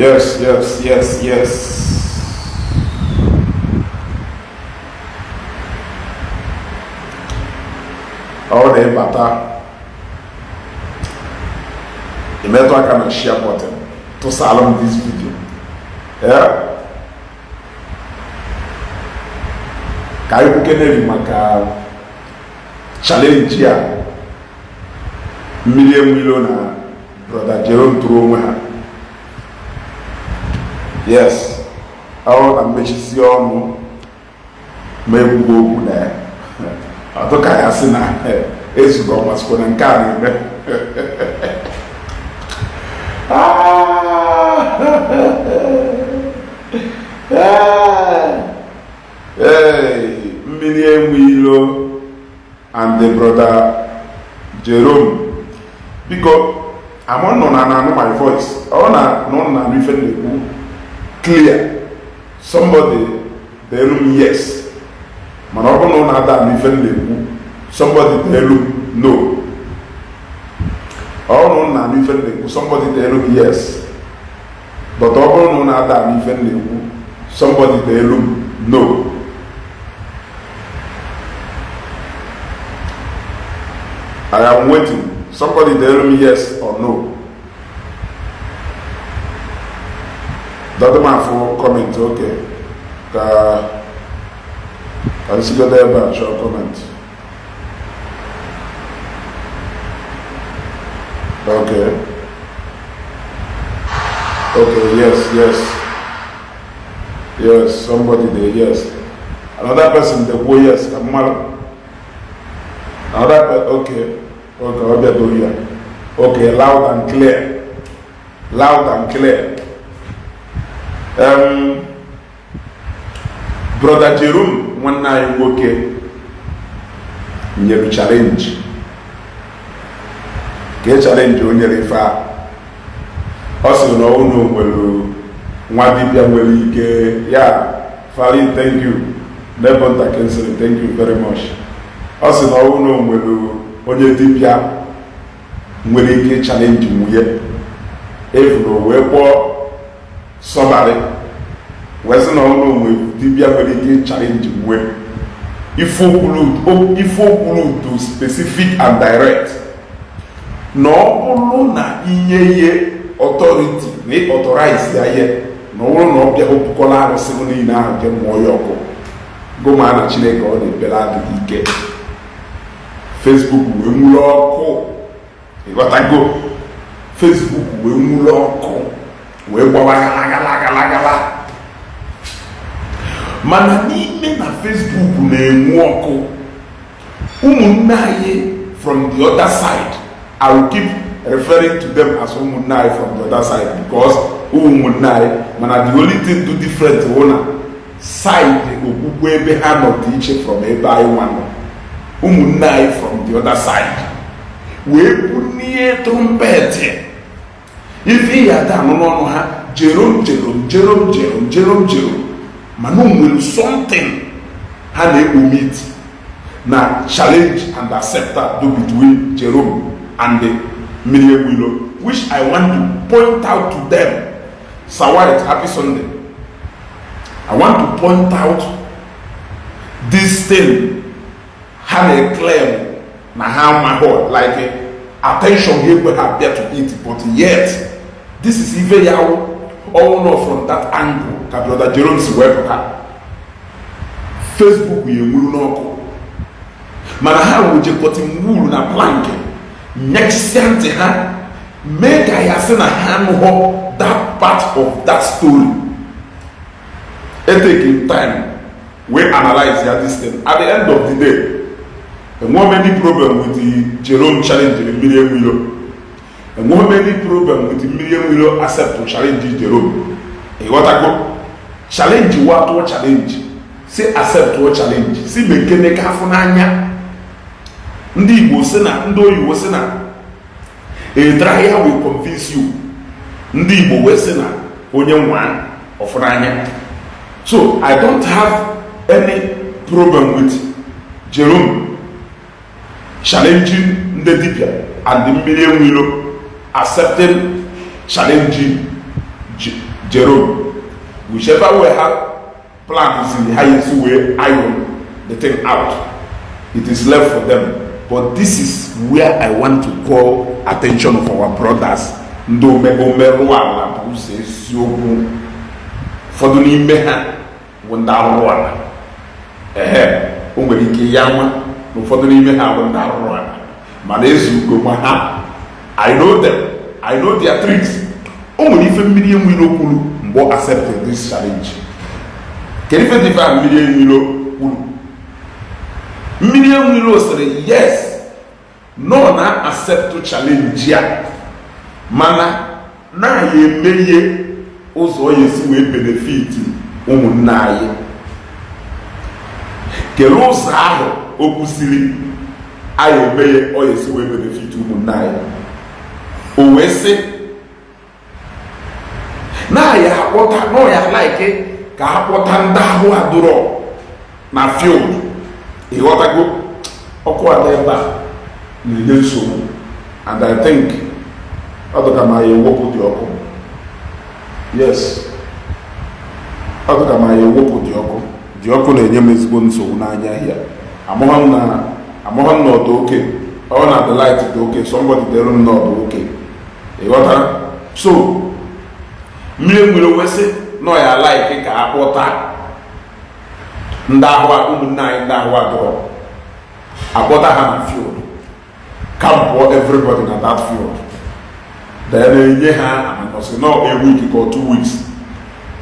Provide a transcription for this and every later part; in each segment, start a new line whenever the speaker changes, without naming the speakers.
Yes. All the bata. You may talk on a share button to salon this video. Yeah. Kai bukeneli maka challenge ya million na brother Jerome Turoma. Yes. All ambition me go na. Atoka ya sina ezugo masko na nkani me. Hey, Milo and the brother Jerome, because I'm not my voice. I want to clear. Somebody tell me yes. Man, I want to somebody tell me no. I want to somebody tell me yes. But I want to somebody tell me no. I am waiting. Somebody tell me yes or no. That man for comment, okay. I see you there, but shall comment. Okay. Yes, somebody there, yes. Another person there, oh yes, Kamala. Another person, okay, I'll be able here. Okay, loud and clear. Brother Jerome, one night, okay, you challenge. Get challenge on your far. Also, no, well, yeah, Fali, thank you. Never cancel, thank you very much. Also, no, well, on your dipya, when you get challenge, if you know, somebody, wasn't all with dipya when you get challenge, if you to specific and direct. No, na iye authority, they authorize ya no one of the Opukola ceremony now get more yoko. Go man and chile go the bella ike. Facebook we muloko. You got to go. Facebook we muloko. We wagala. Manani na Facebook ne mwoko. Umunaye from the other side. I will keep referring to them as Umunai from the other side because Umunai, the only thing to different owner side we behind of teaching from every one. Umunai from the other side. We put near trumpet. If he had done no Jerome. Manu will something how they will meet. Now challenge and accept do between Jerome and the Million Willow, which I want to point out to them. Sawait, happy Sunday. I want to point out this thing, how they claim, now how my heart, like attention here we have there to eat, but yet, this is even all not from that angle, that Brother Jerome's web. Facebook, we will not. Man, how would you put in wool na blanket? Next time, make I say na hand that part of that story. It taking time. We analyze this thing. At the end of the day, the more many problem with the Jerome challenge the Million Willow. The more many problem with the Million Willow accept to challenge Jerome. You want to go challenge what challenge? Say accept what challenge. See me kene kafunanya. Ndi Igbo sena, Ndo Igbo sena. A trial will convince you. Ndi Igbo we sena onye one of Ranya. So I don't have any problem with Jerome challenging the Dipia and the Million Willow accepting challenging Jerome, whichever way have plans in the highest way iron the thing out. It is left for them. But this is where I want to call attention of our brothers. Ndo meru ala bụ ụzọ eziokwu. Ụfọdụ n'ime ha bụ ndị arụrụ ala. O nwere ike ya nwa na ụfọdụ n'ime ha bụ ndị arụrụ ala. Mana ezugo ma ha. I know them. I know their tricks. O nwere ife mmiri enwilo kwuru mgbe ọ accepted this challenge. Kedu ife dị fa mmiri enwilo kwuru? Mmiri enwilo sịrị yes. No na accept challenge ya. Mana na ya emeye ụzọ ya esi wee benefit ụmụnne anyị. Kedu ụzọ ahụ o kwusiri anyị emeye ọ ya esi wee benefit ụmụnne anyị? O wee sị na ya akpọta no ya like ka akpọta ndị ahụ adụrọ na field. Ịghọtago ọkụ ada ebe a na-enye nsogbu, and I think ọdụka ma ya ewepụ dị ọkụ. Yes, ọdụka ma ya ewepụ dị ọkụ na-enye m ezigbo nsogbu n'anya ahịa. Amụghị m n'ọdụ oke, ọ na the light dị oke, somebody dere m n'ọdụ oke. Ịghọtara? So mmiri nwere wesị nọ ya like ka akpọta ndị ahụ ụmụnne anyị ndị ahụ adọrọ, akpọta ha na field, kampụọ everybody na that field, then enye ha amanọsị nọ a week or 2 weeks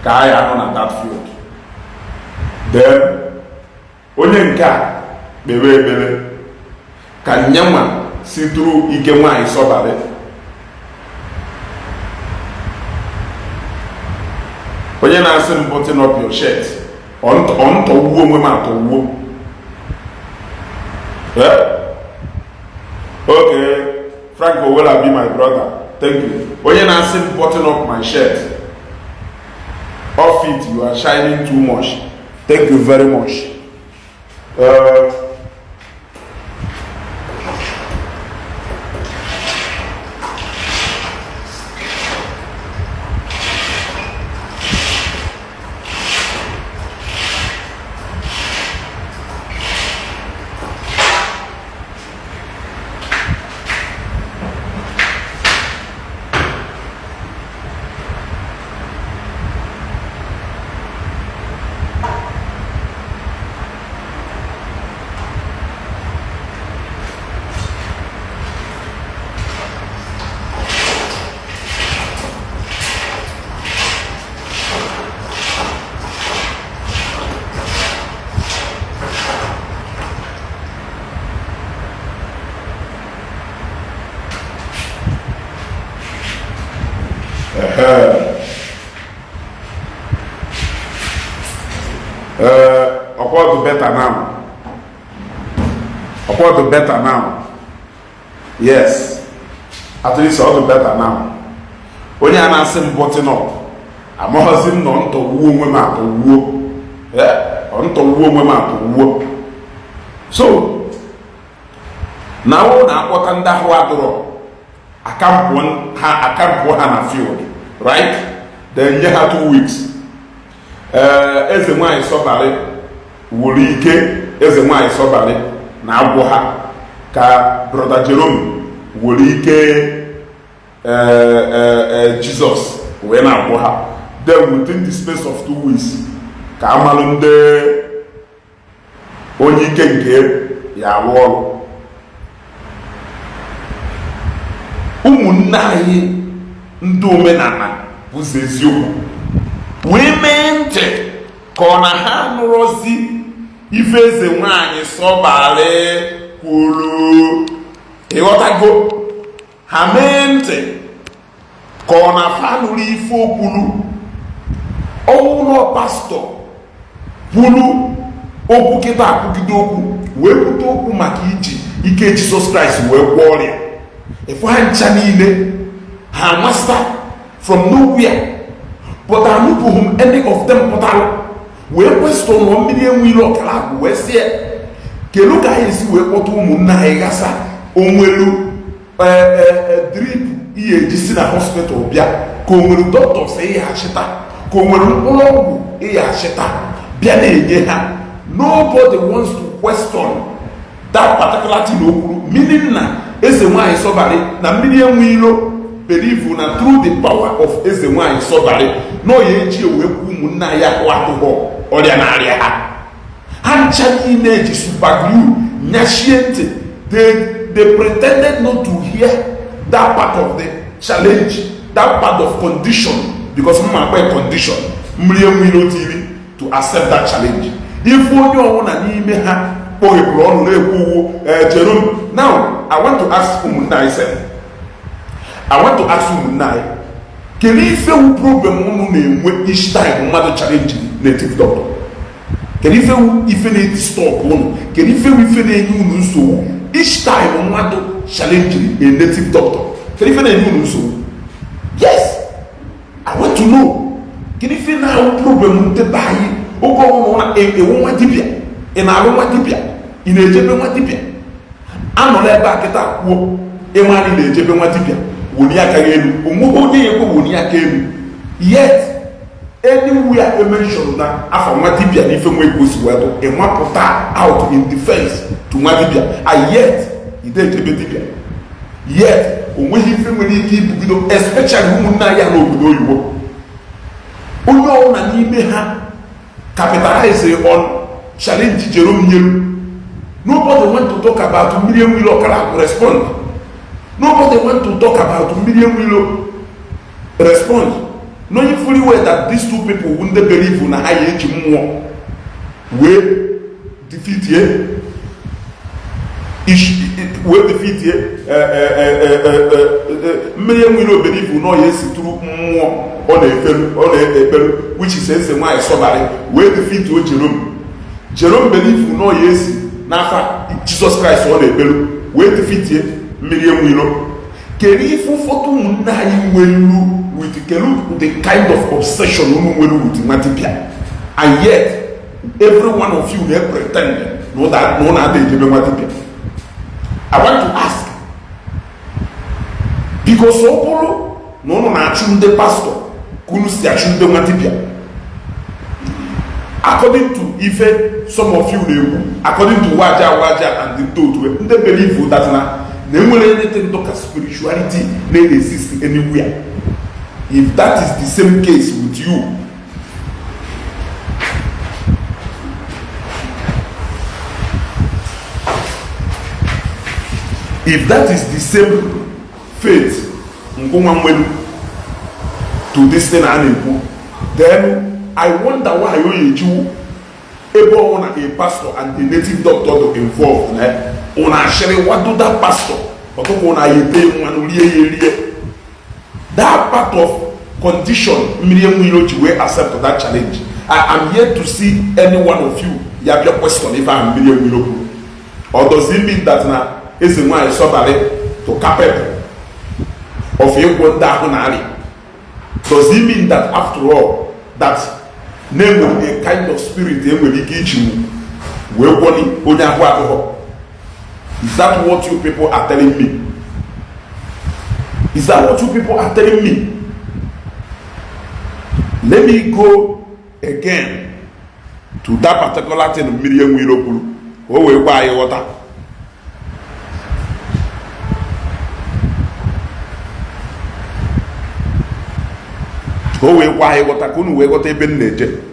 ka anyị anọ na that field. Then onye nke a kpere ekpere ka nyanwa si tụrụ ike nwaanyị sọbarị. Onye na-asị m button up your shirt, ntọwuo onwe m atọwuo. Okay, Franco will be my brother. Thank you. Onye na-asị m button up my shirt, off it, you are shining too much. Thank you very much. All the better now. Yes, at least all the better now. Onye a na-asị m button up, amaghịzi m nọ ntọwuo onwe m atọwuo. Ntọwuo onwe m atọwuo. So na ọ na-akpọta ndị ahụ adọrọ, akampụọ ha na field, right? Then nye ha 2 weeks. Eze nwanyị sọbarị wuru ike, eze nwanyị sọbarị na agwụ ha ka brother Jerome were ike Jesus wee na agwụ ha. Then within the space of 2 weeks ka amalụ ndị onye ike nke ya arụ ọrụ. Ụmụnne anyị ndị omenala bụzi eziokwu wee mee ntị ka ọ na ha nụrụzi ife eze nwanyị sọbarị kwuru. Ịghọtago? Ha mee ntị ka ọ na fa nụrụ ife okwulu. Ọwụlọ pastọ kwulu okwu kịta akwụgide okwu wee kwute okwu maka iji ike Jizọs Kraịst wee gwọọ ọrịa. Ife ha ncha niile ha master from nowhere, but anụpụghị any of them pụtara wee kwesịrị ụlọ mmiri enwere ọkara agwụ wee sie kelu ka anyị esi wee kpọta ụmụnne anyị gasa onwelu drip ihe ejisi na hospital bịa ka o nwere doctors ịghachita ka o nwere ụlọ ọgwụ ịghachita bịa na-enye ha. Nobody wants to question that particular thing okwu, meaning na eze nwanyị Sobari na mmiri enwe ilo believe na through the power of eze nwanyị Sobari na oye eji ewekwu ụmụnna ya atụghọ ọrịa na-arịa ha ncha niile eji super glue nyachie ntị. They pretended not to hear that part of the challenge, that part of condition, because mma condition mmiri enwe ilo tiri to accept that challenge. If onye ọwụna n'ime ha kpọghepụrụ ọnụ na-ekwu Jerome. Now I want to ask ụmụnna anyị, kedu ife wu problem unu na-enwe each time mmadụ challenge native doctor? Kedu ife na-edistọp unu? Kedu ife na-enye unu nsogbu each time mmadụ challenge a native doctor? Kedu ife na-enye unu nsogbu? Yes, I want to know. Kedu ife na-ahụ problem ndebe anyị oge ọnwụ na ewu nwa dibịa, ị na-alụ nwa dibịa, ị na-ejebe nwa dibịa, anọla ebe a kịta kwuo ịmarị na-ejebe nwa dibịa, woni aka elu, onwe onye ya ekwe woni aka elu. Yet anywhere I mention na afa nwa dibịa na ife nwa egosi wedo ịmapụta out in defense to nwa dibịa, and yet ide ejebe dibịa. Yet onweghị ife nwere ike ibugido, especially ụmụnna ya n'obodo oyibo. Onye ọwụna n'ime ha capitalize on challenge Jerome nyelu. Nobody want to talk about million willow respond. Nobody want to talk about million willow respond. Knowing fully well that these two people wouldn't believe in a high age more. We defeat here. Ishi will defeat here. Million willow believe no yes through more on a which is says why somebody will defeat Jerome. Jerome believe no yes. Nafa Jesus Christ on a bell, wait to fit here, million willow. Kerifu photo munai welu with the kind of obsession with Matipia. And yet, every one of you there pretend know that no other Matipia. I want to ask, because Opolo, no achum the pastor, kunusi achum the Matipia. According to Ife, some of you know, according to Waja and the Totu, they believe that now, they will anything talk spirituality may exist anywhere. If that is the same case with you, if that is the same faith to this thing, then I wonder why you Jew able on a pastor and the native doctor to involved on actually what do that pastor but that part of condition million will accept that challenge. I am yet to see any one of you have your question if I am million or does it mean that now is the one somebody to capable of a wonder? Does it mean that after all that name a kind of spirit they will teach you? Is that what you people are telling me? Is that what you people are telling me? Let me go again to that particular thing of Miriam Wiropulu. Oh, we buy water. Oh, we buy water. Couldn't we got a benefit?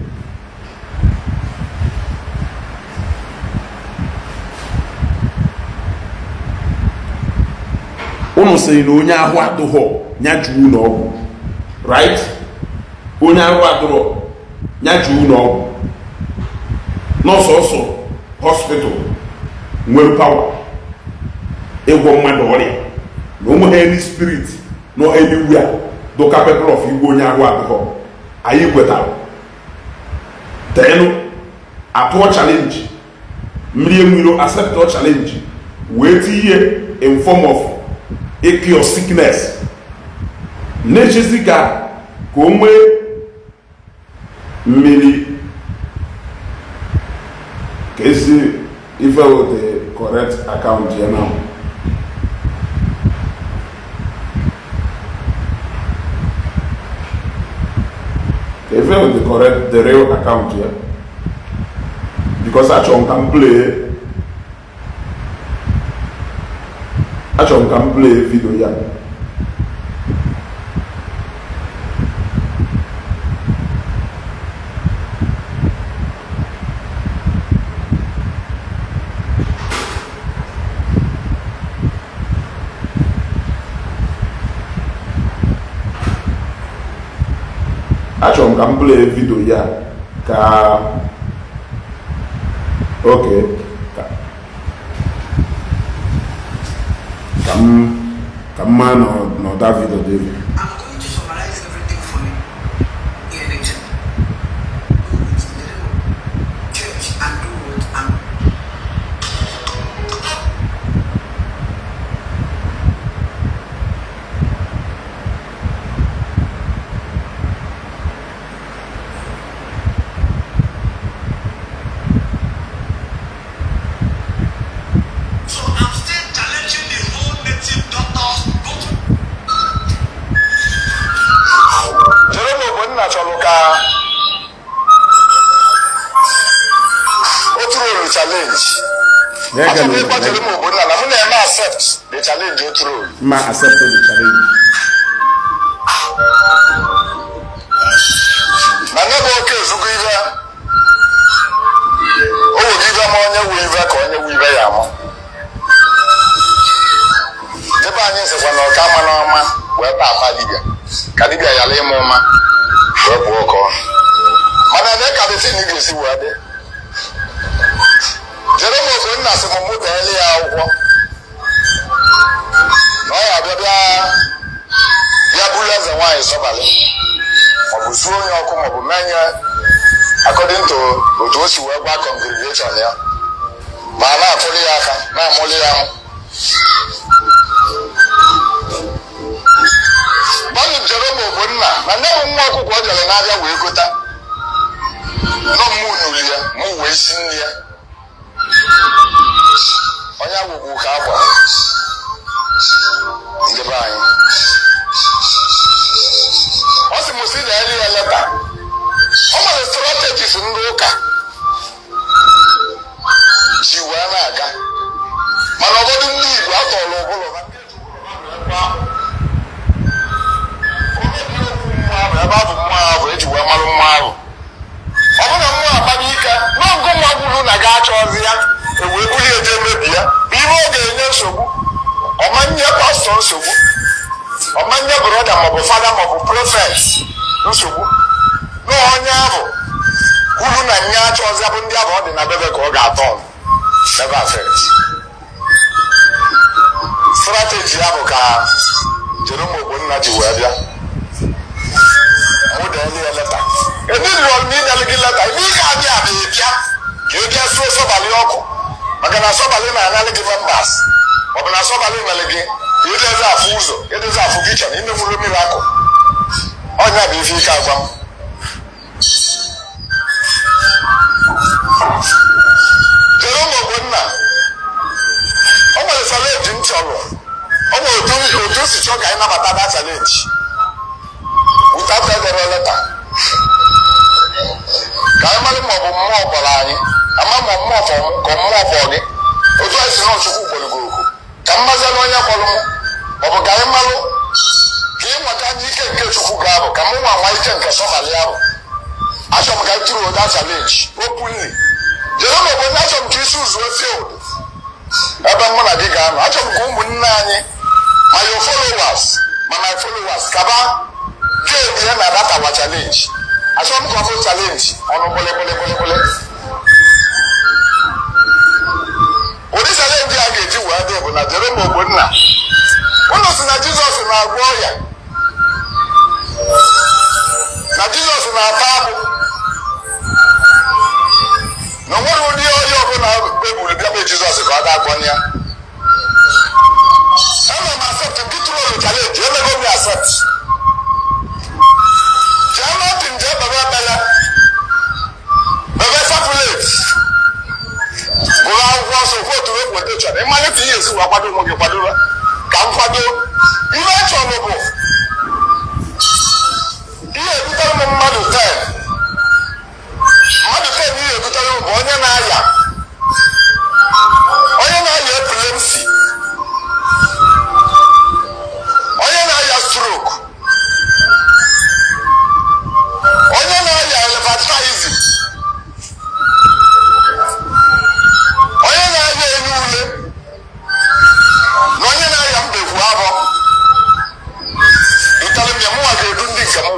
Ono say no nya ho adoho nya juwu no, right? Onya ho adoro nya juwu no. No so hospital nwere power ego mmadu ori no mo any spirit no anywhere do capable of igbo nya ho adoho ayi kweta then at challenge mmiri accept our challenge wait here in form of a cure sickness. Nejezika komwe mili kesi if I were the correct account here now. If you the correct, the real account here, because Achon can play video here. Achọrọ m ka m play video ya ka okay ka m ma n'ọda video dị.
I'm going to summarize everything for you in a nation. Church and do what I'm.
Accept the challenge you throw.
Ma accept the challenge.
Na never okay zugu ibe. O wo ibe ma onye wo ibe ka onye wo ibe ya mo. Deba anyị sekwa na ọka ma na ọma wee pa afa dibia. Ka dibia ya le mo ma. Wee bụ ọkọ. Mana ne ka be ni gosi wo ade. Jere mo go na se mo mo be ele ya akwụkwọ. Why somebody? According to those who work back congregation here, Mana Poliaka, Na Moliam. But Jeromo Bonna, and never more could watch another way go down. No moon, no wasting here. Oya will have in the vine. What's the most earlier letter? All the strategies in Loka. Chiwanaga. Man, I wouldn't need what all over. About Marvel, you were Marvel. I want to know about Ika. No, go Mabu Nagacho, and we will hear them with you. People get so. Or man, your pastor so. Ọmanye brother maọbụ father maọbụ prophet nsogbu n'onye ahụ kwuru na nye achọ ọzọ bụ ndị ahụ ọ dị na bebe ka ọ ga-atọ never affect strategy ya bụ ka Jeromo Ogbonna ji wee bịa mụ deli ya leta ndị rụrụ m ideli gị leta ebe ị ga-abịa abịa bịa ka ị bịa suo sọbalị ọkụ maka na sọbalị na-analị gị members maọbụ na sọbalị nwere gị it is a fuzo, it is a fugition in the miracle. On that, if you can't come, Jeromo Ogbonna, I'm going to challenge in trouble. I'm going to do the choke. I never had that challenge without the letter. Kaimali Mobo more for Lani, a mamma more for me. Otherwise, not to go. Kamazalonya Polo. Obo ga imalo ki maka njike nke chukwu ga-abụ ka mụ nwa ike nke sọmali ahụ achọm ka tụrụ that challenge openly Jeromo Ogbonna achọm ka isi uzuo field ebe mụ na gị ga-anọ achọm ka ụmụnne anyị ma your followers ma my followers kaba game ya na data wa challenge achọm ka ọ bụ challenge ọnụ bole ụdị challenge a ga-eji wee dị bụ na Jeromo Ogbonna ụlọ si na Jizọs na-agwọ ọya na Jizọs na-ata akpụ na nwere ụdị ọya ọbụla kpeburu bịabe Jizọs ka ọ ga-agwọ ya ana m accept nke tụrụ olu challenge emego m accept jee nọtị nje bebe ekpele bebe sapulate bụrụ akwụkwọ nsọ kwoturu ekwote chọrọ ịmalite ihe esi wee kwado onwe gị kwadoro ka m kwado ihe chọrọ bụ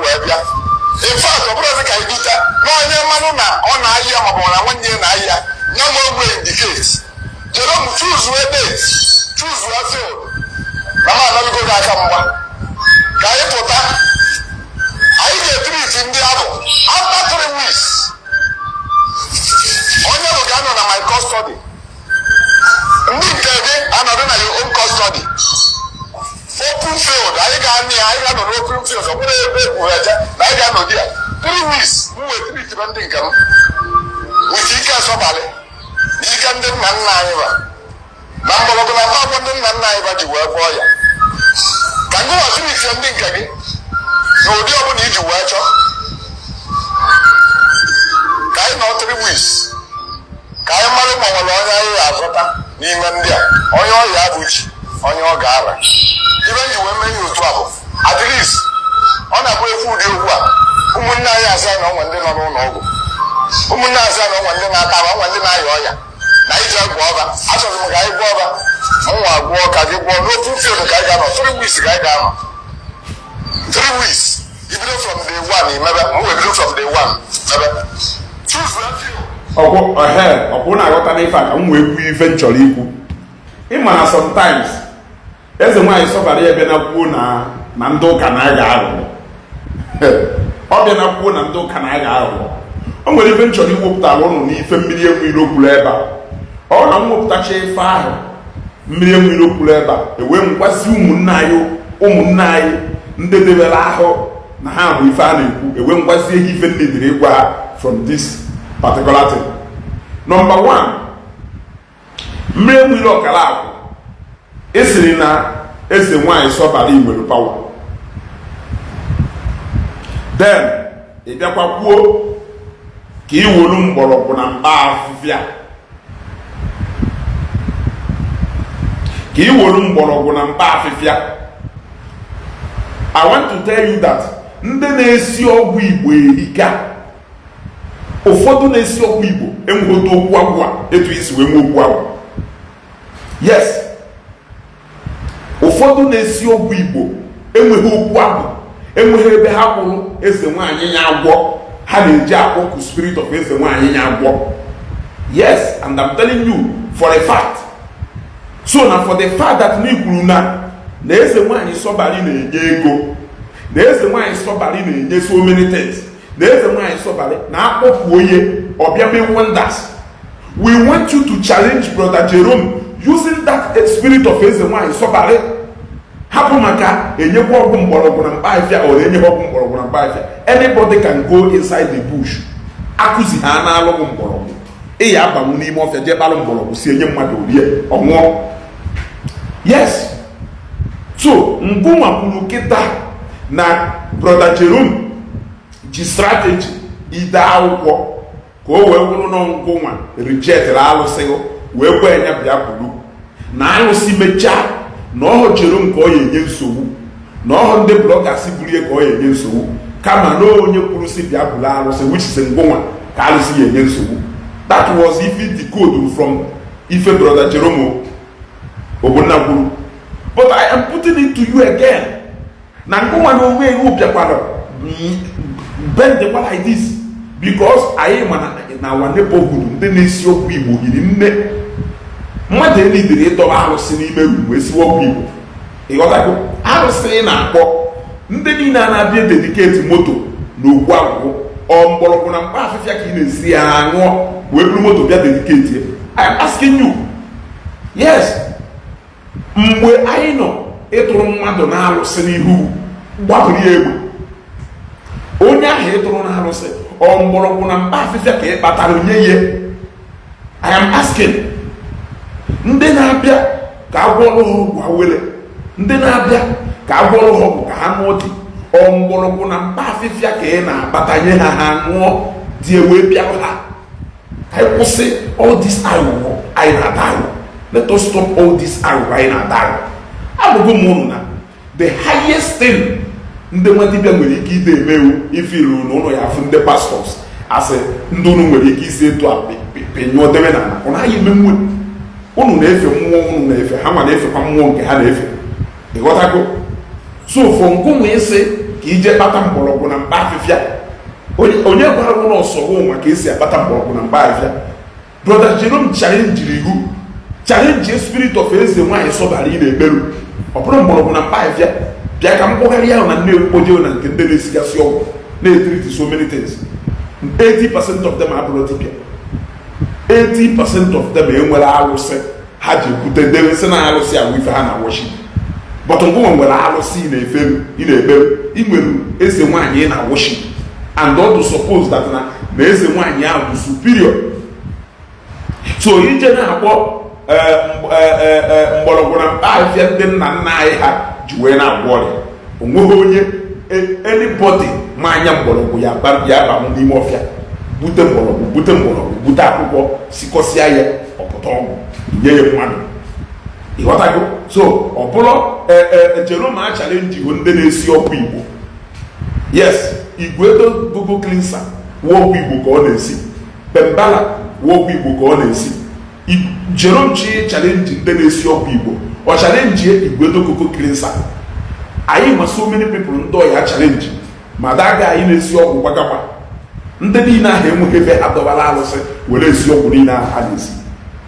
wee bịa in fact ọ bụrụ ka ibita na onye mmanụ na ọ na-ayị ya maọbụ na nwanne ya na-ayị ya nye m ogwe indicate jere m choose a date choose a field na m anabigo gị aka mgba ka anyị pụta anyị ga-etriti ndị ahụ after 3 weeks onye bụ ga-anọ na my custody ndị nke gị anọdụ na your own custody open field anyị ga-anọ n'open field ọ bụrụ ebe egwuru aja na anyị ga-anọ di ya 3 weeks m wee tritiri ndị nke m wit ike asọbalị na ike ndị nna nna anyị ba na mgbọrọgwụ na mkpagwọ ndị nna nna anyị ba ji wee gwọọ ya ka ndị wasiritie ndị nke gị n'ụdị ọbụla iji wee chọọ ka anyị nọ 3 weeks ka anyị mara ma nwere onye anyị ga-azụta n'ime ndị a onye ọya bụ ji onye ọ ga-ara ibe nji wee mee otu a bụ at least ọ na-abụ efu ụdị okwu a ụmụnne anyị aza na ọnwa ndị nọ n'ụlọ ọgwụ ụmụnne aza na ọnwa ndị na-ata aba ọnwa ndị na-aya ọya na iji agwọ ọba achọrọ m ka anyị gwọọ ọba nwa agwụọ ka gị gwọọ n'otu field ka anyị ga-anọ 3 weeks ka anyị ga-anọ 3 weeks ibido from day 1 imebe m wee bido from day 1 mebe
ọkwụ na-aghọta n'ife a ka m wee kwuo ife m chọrọ ikwu ịma na sometimes eze nwaanyị sọbara ya bịa na kwuo na ndị ụka na-aga aghụghọ ọ bịa na kwuo na ndị ụka na-aga aghụghọ o nwere ife m chọrọ iwepụtara ụnụ n'ife mmiri enwe iro kwuru ebe a ọ na m wepụtacha ife ahụ mmiri enwe iro kwuru ebe a ewee mgwazi ụmụnne anyị ndị debere ahụ na ha bụ ife a na-ekwu ewee mgwazie ihe ife ndị dịrị ịgwa ha from this particular thing. Number 1, mmiri enwe iro ọkara agwụ esiri na eze nwaanyị sọbara igwere pawa then ị bịakwa kwuo ka ị wolu mgbọrọgwụ na mkpa afịfịa I want to tell you that ndị na-esi ọgwụ Igbo erika ụfọdụ na-esi ọgwụ Igbo enweghị okwu agwụ a etu isi wee nwee okwu agwụ yes ụfọdụ na-esi ọgwụ Igbo enweghị okwu agwụ enweghị ebe ha kwụrụ eze nwaanyị ya agwọ ha na-eji akpọku spirit of eze nwaanyị ya agwọ yes and I'm telling you for a fact so na for the fact that na ikwuru na eze nwaanyị sọbari na-enye ego na eze nwaanyị sọbari na-enye so many things na eze nwaanyị sọbari na-akpọpụ onye ọbịa mee wonders. We want you to challenge Brother Jerome using that spirit of eze nwaanyị sọbari hapụ maka enyekwa ọgwụ mgbọrọgwụ na mkpaafịa or enye ọgwụ mgbọrọgwụ na mkpaafịa. Anybody can go inside the bush akụzi ha na-alụghị mgbọrọgwụ ị ya abanwu n'ime ọfịa jee kpalụ mgbọrọgwụ si enye mmadụ orie ọṅụọ yes. So ngụnwa kwuru kịta na Brother Jerome ji strategy ide akwụkwọ ka o wee kwuru na ngụnwa reject alụsị wee gwa ya bịa kwuru na alụsị mechaa na ọhụ Jerome ka ọ ya enye nsogbu na ọhụ ndị bloggers bulie ka ọ ya enye nsogbu kama na onye kwuru si bịa bụrụ alụsị which is ngụnwa ka alụsị ya enye nsogbu. That was if it decoded from ife Brother Jerome Ogbonna kwuru. But I am putting it to you again. Na ngụnwa na onwe iwu bịakwara bend like this because anyị ma na our neighborhood ndị na-esi okwu Igbo yiri nne mmadụ enidere ịdọba arụsị n'ime ugbo esiwe okwu Igbo ịghọtago arụsị na-akpọ ndị niile a na-abịa dedicate moto na okwu agwụgwụ ọ mgbọrọgwụ na mkpa afịfịa ka ị na-esi ya aṅụọ wee buru moto bịa dedicate ya. I am asking you yes mgbe anyị nọ ịtụrụ mmadụ na-arụsị n'ihu gbapụrụ ya egbe onye ahụ ịtụrụ na-arụsị ọ mgbọrọgwụ na mkpa afịfịa ka ị kpatara onye ya. I am asking ndị na-abịa ka agwọrọ ha ọgwụ awere ndị na-abịa ka agwọrọ ha ọgwụ ka ha ṅụọ dị ọ mgbọrọgwụ na mkpa afịfịa ka ị na-akpatanye ha ṅụọ dị wee bịarụ ha. Anyị kwụsị all this aghụghọ anyị na-ata aghụghọ. Let us stop all this aghụghọ anyị na-ata aghụghọ. Abụghị m ụnụ na the highest thing ndị nwa dibịa nwere ike ide emewu ife iru na ụlọ ya afụ ndị pastọs asị ndị ụnụ nwere ike isi etu a penyụọ debe na ụnụ anyị menwe ụnụ na-efe mmụọ ụnụ na-efe ha ma na-efekwa mmụọ nke ha na-efe ịghọtago. So for ngụnwa isi ka ije kpata mgbọrọgwụ na mkpa afịfịa. Onye gwara m na ọsọgwụ maka esi akpata mgbọrọgwụ na mkpa afịfịa. Brother Jerome challenge ihu, challenge spirit of eze nwaanyị sọbara ị na-ekperu. Ọ bụrụ mgbọrọgwụ na mkpa afịfịa, bịa ka mkpụgharị ahụ na nne ekpoje na nke ndị na-esigasị ọgwụ na-etriti so many things. 80% of them abụrụ dibịa. 80% of them enwere arụsị ha ji ekwute debe sị na arụsị agwụ ife ha na worship. But ngwụnwa nwere arụsị ị na-ekperu, ị nwere eze nwaanyị ị na worship, and all to suppose that na eze nwaanyị ahụ bụ superior. So ije na-akpọ mgbọrọgwụ na mkpa afịfịa ndị nna nna anyị ha ji wee na-agwọ ọrịa. Onweghị onye anybody ma anya mgbọrọgwụ ya aba n'ime ọfịa bute mgbọrọgwụ bute akwụkwọ sikọsịa ya ọpụta ọgwụ nye ya mmadụ. Ịghọtago? So ọ bụrụ Jerome challenge ndị na-esi ọgwụ Igbo. Yes, Igwedo Google cleanser wụ ọgwụ Igbo ka ọ na-esi, Bembala wụ ọgwụ Igbo ka ọ na-esi. Jerome challenge ndị na-esi ọgwụ Igbo, ọ challenge Igwedo Google cleanser. Anyị ma so many people ndị ọya challenge ma daga anyị na-esi ọgwụ gbagagba. Ndị niile ahụ enweghị ebe ha dọbara arụsị were esi ọgwụ niile ahụ ha na-esi.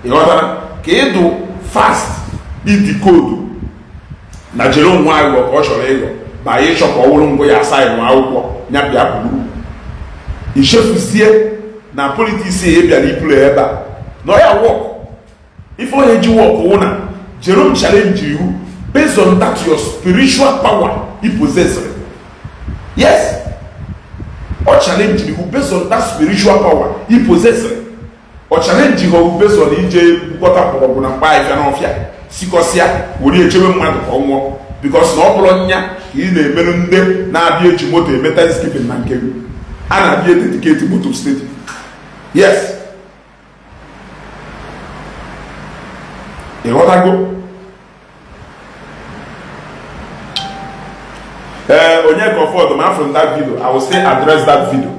Ịghọtara? Ka ịdụ fast ịdị koodu na Jerome nwa aghụghọ ka ọ chọrọ ịghọ ma anyị chọ ka ọ wụrụ ngwa ya asaa nwa akwụkwọ ya bịa buru ichefuzie na politiks ya bịara iburu ebe a na ọ ya wọk ife onye ji wọk wụ na Jerome challenge iwu based on that your spiritual power he possesses. Yes, or challenge you based on that spiritual power he possesses. Or challenge you based on ije bukota mgbọrọgwụ na mkpa afịfịa n'ọfịa sikọsịa were echebe mmadụ ka ọ nwụọ because na ọ bụrụ nya ka ị na-emerụ ndị na-abịa eji moto eme Thanksgiving na nke a na-abịa dedicate moto steeti. Yes, ịghọtago? Onye Crawford, man, from that video, I will still address that video.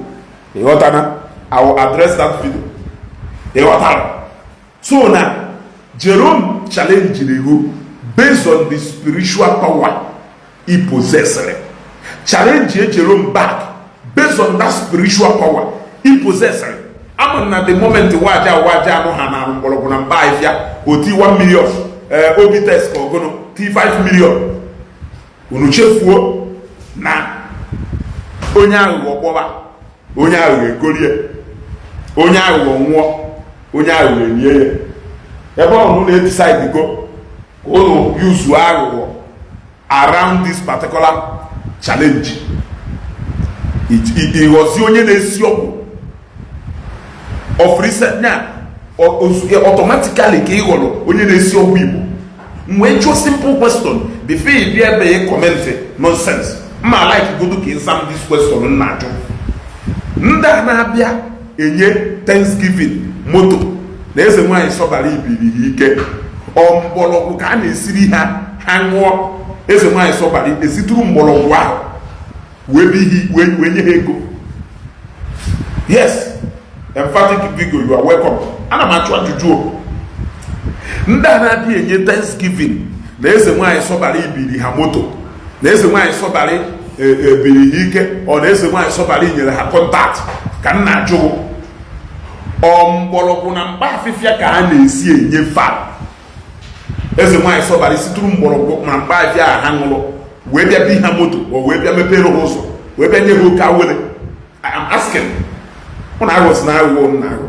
I will address that video. So now, Jerome challenged you based on the spiritual power he possesses. Challenge Jerome back based on that spiritual power he possesses. I'm at the moment waja no hana mbologo na mba ifia oti 1 million obi test ko gono ti 5 million unu chefuo na onye aghụghọ kpọba, onye aghụghọ ekorie, onye aghụghọ nwụọ, onye aghụghọ enye ya ebe ọnụ na-decide go ụlọ use aghụghọ around this particular challenge. Ịghọzi onye na-esi ọgwụ of recent na automatically ka ịghọrọ onye na-esi ọgwụ Igbo. Mgbe jụọ simple question before ị bịa ebe ị comment nonsense. Ma like go to exam this question na ajụ. Ndị a na-abịa enye Thanksgiving moto na eze nwaanyị sọbara ibiri ike mgbọrọgwụ ka a na-esiri ha ṅụọ. Eze nwaanyị sọbara esitụrụ mgbọrọgwụ ahụ wee nye ha ego. Yes, emphatic Vigo, you are welcome. Ana m achụ ajụjụ. Ndị a na-abịa enye Thanksgiving na eze nwaanyị sọbara ibiri ha moto, na eze nwaanyị sọbara ebiri ike, ọ na eze nwaanyị sọbara nyere ha kọntaktị ka m na-ajụ. Mgbọrọgwụ na mkpa afịfịa ka a na-esi enye fa. Eze nwaanyị sọbara siturụ mgbọrọgwụ na mkpa afịfịa ha ṅụrụ wee bịa bi ha moto o wee bịa mepere ha ụzọ wee bịa nye ha oke awere. I am asking, ụnụ aghụsị na aghụghọ m na-aghụ,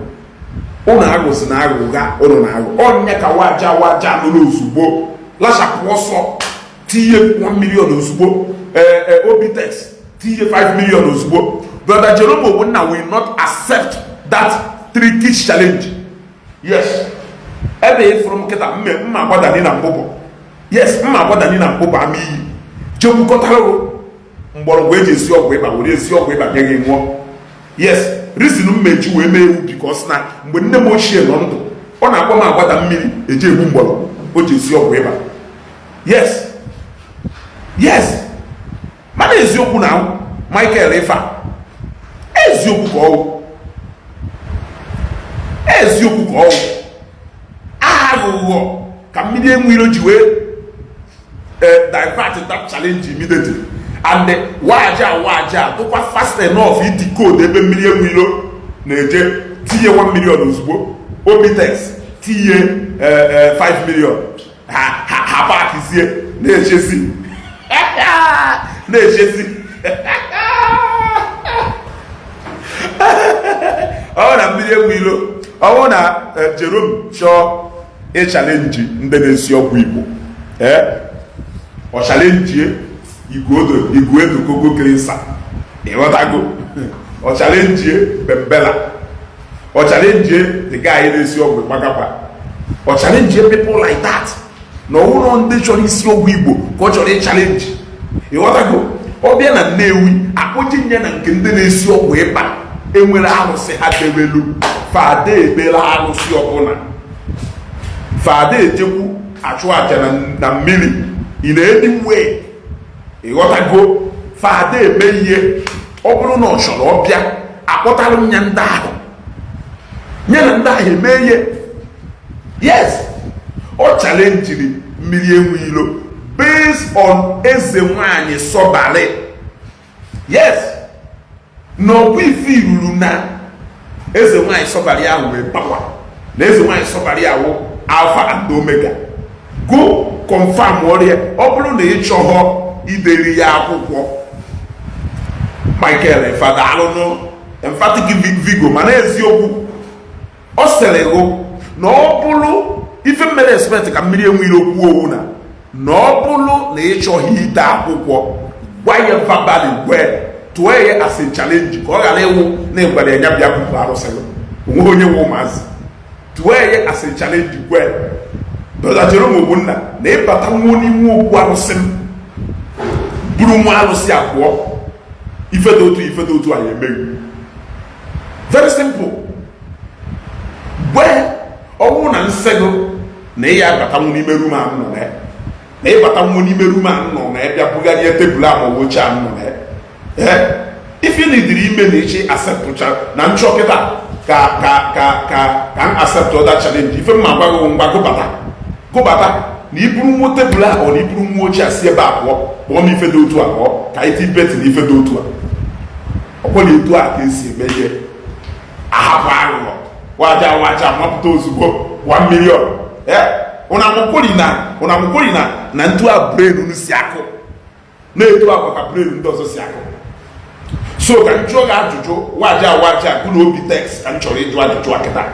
ụnụ aghụsị na aghụgha ụnụ na-aghụ. Ọnya ka waja nụrụ ozugbo lachapụ ọsọ tinye 1 million ozugbo, Obitex tinye 5 million ozugbo. Brother Jerome Ogbonna will not accept that trickish challenge. Yes, ebe from keta mma agwadani na mbụbọ. Yes, mma agwadani na mbụbọ ama iyi jekwukọtara mgbọrọgwụ eji esi ọgwụ ịba were esi ọgwụ ịba nye gị nwụọ. Yes, reason mmeji wee mee ewu because na mgbe nne m ochie nọ ndụ ọ na-akpọ m agbada mmiri eji egbu mgbọrọgwụ o ji esi ọgwụ ịba. Yes, mana eziokwu na Michael Ifa eziokwu ka ọwụ, eziokwu ka ọwụ aghụghọ ka mmiri enwe iro ji wee divert that challenge immediately. and waja tụkwa fast enough decode ebe mmiri enwilo na-eje tinye 1 million ozugbo obitex tinye 5 million ha pakizie na-echezi ọ na mmiri enwilo ọ na Jerome chọọ ịchalenji ndị na-esi ọgwụ Igbo ọ chalenjie Igwedo Kogo Krinsa ịghọtago ọ chalenjie Bembela ọ chalenjie the guy na-esi ọgwụ Gbagagba ọ chalenjie people like that na ọwụrụ ndị chọrọ isi ọgwụ Igbo ka ọ chọrọ ịchalenji ịghọtago ọ bịa na Nnewi akpụji nye na nke ndị na-esi ọgwụ ịba enwere arụsị ha debelu fada ebela arụsị ọbụla fada ejekwu achụ aja na mmiri in any way ịghọtago fada eme ihe ọ bụrụ na ọ chọrọ ọbịa akpọtalụ nya ndị ahụ nye na ndị ahụ eme ihe yes ọ chalenjiri mmiri enwilo based on eze nwanyị Sọbalị yes na ọgwụ ife iruru na eze nwanyị Sọbalị ahụ wee gbawa na eze nwanyị Sọbalị ahụ Alpha and Omega go confirm ọrịa ọ bụrụ na ị chọghọ ideri ya akwụkwọ Michael fada alụnụ emphatic vigo mana eziokwu ọ sịrị hụ na ọ bụrụ ife mmere expect ka mmiri enwere okwu owu na ọ bụrụ na ị chọghị ide akwụkwọ gwa ya verbally gwe tụọ ya as a challenge ka ọ ghara ịwụ na ịgwara ya bịa bụbụ arụsịrị onwe onye wụ maazị tụọ ya as a challenge gwe Brother Jerome Ogbonna na ịbata nwa n'ime okwu arụsị m buru nwa arụsị abụọ ifedo otu anyị emeghị very simple gwe ọnwụ na nsego na ị ya abata nwa n'ime rum ahụ nọ na ịbata nwa n'ime rum ahụ nọ na ịbịa bugharịa tebụl ahụ oche ahụ nọ na ife na idiri ime na echi aseptụcha na nchọkịta ka m accept other challenge ife mma gwaghị ngwa gụbata na iburu nwa tebụl ahụ na iburu nwa ochie asị ebe abụọ kpọọ m ife dị otu abụọ ka iti beti na ife dị otu a ọkwọ na etu a ka esi eme ihe ahapụ aghụghọ waja mapụta ozugbo 1 million ụnamụkwori na ntu a brain unu si akụ na-etu agwa ka brain ndị ọzọ si akụ so ka m jụọ gị ajụjụ waja gụ na obi text ka m chọrọ ịjụ ajụjụ akịta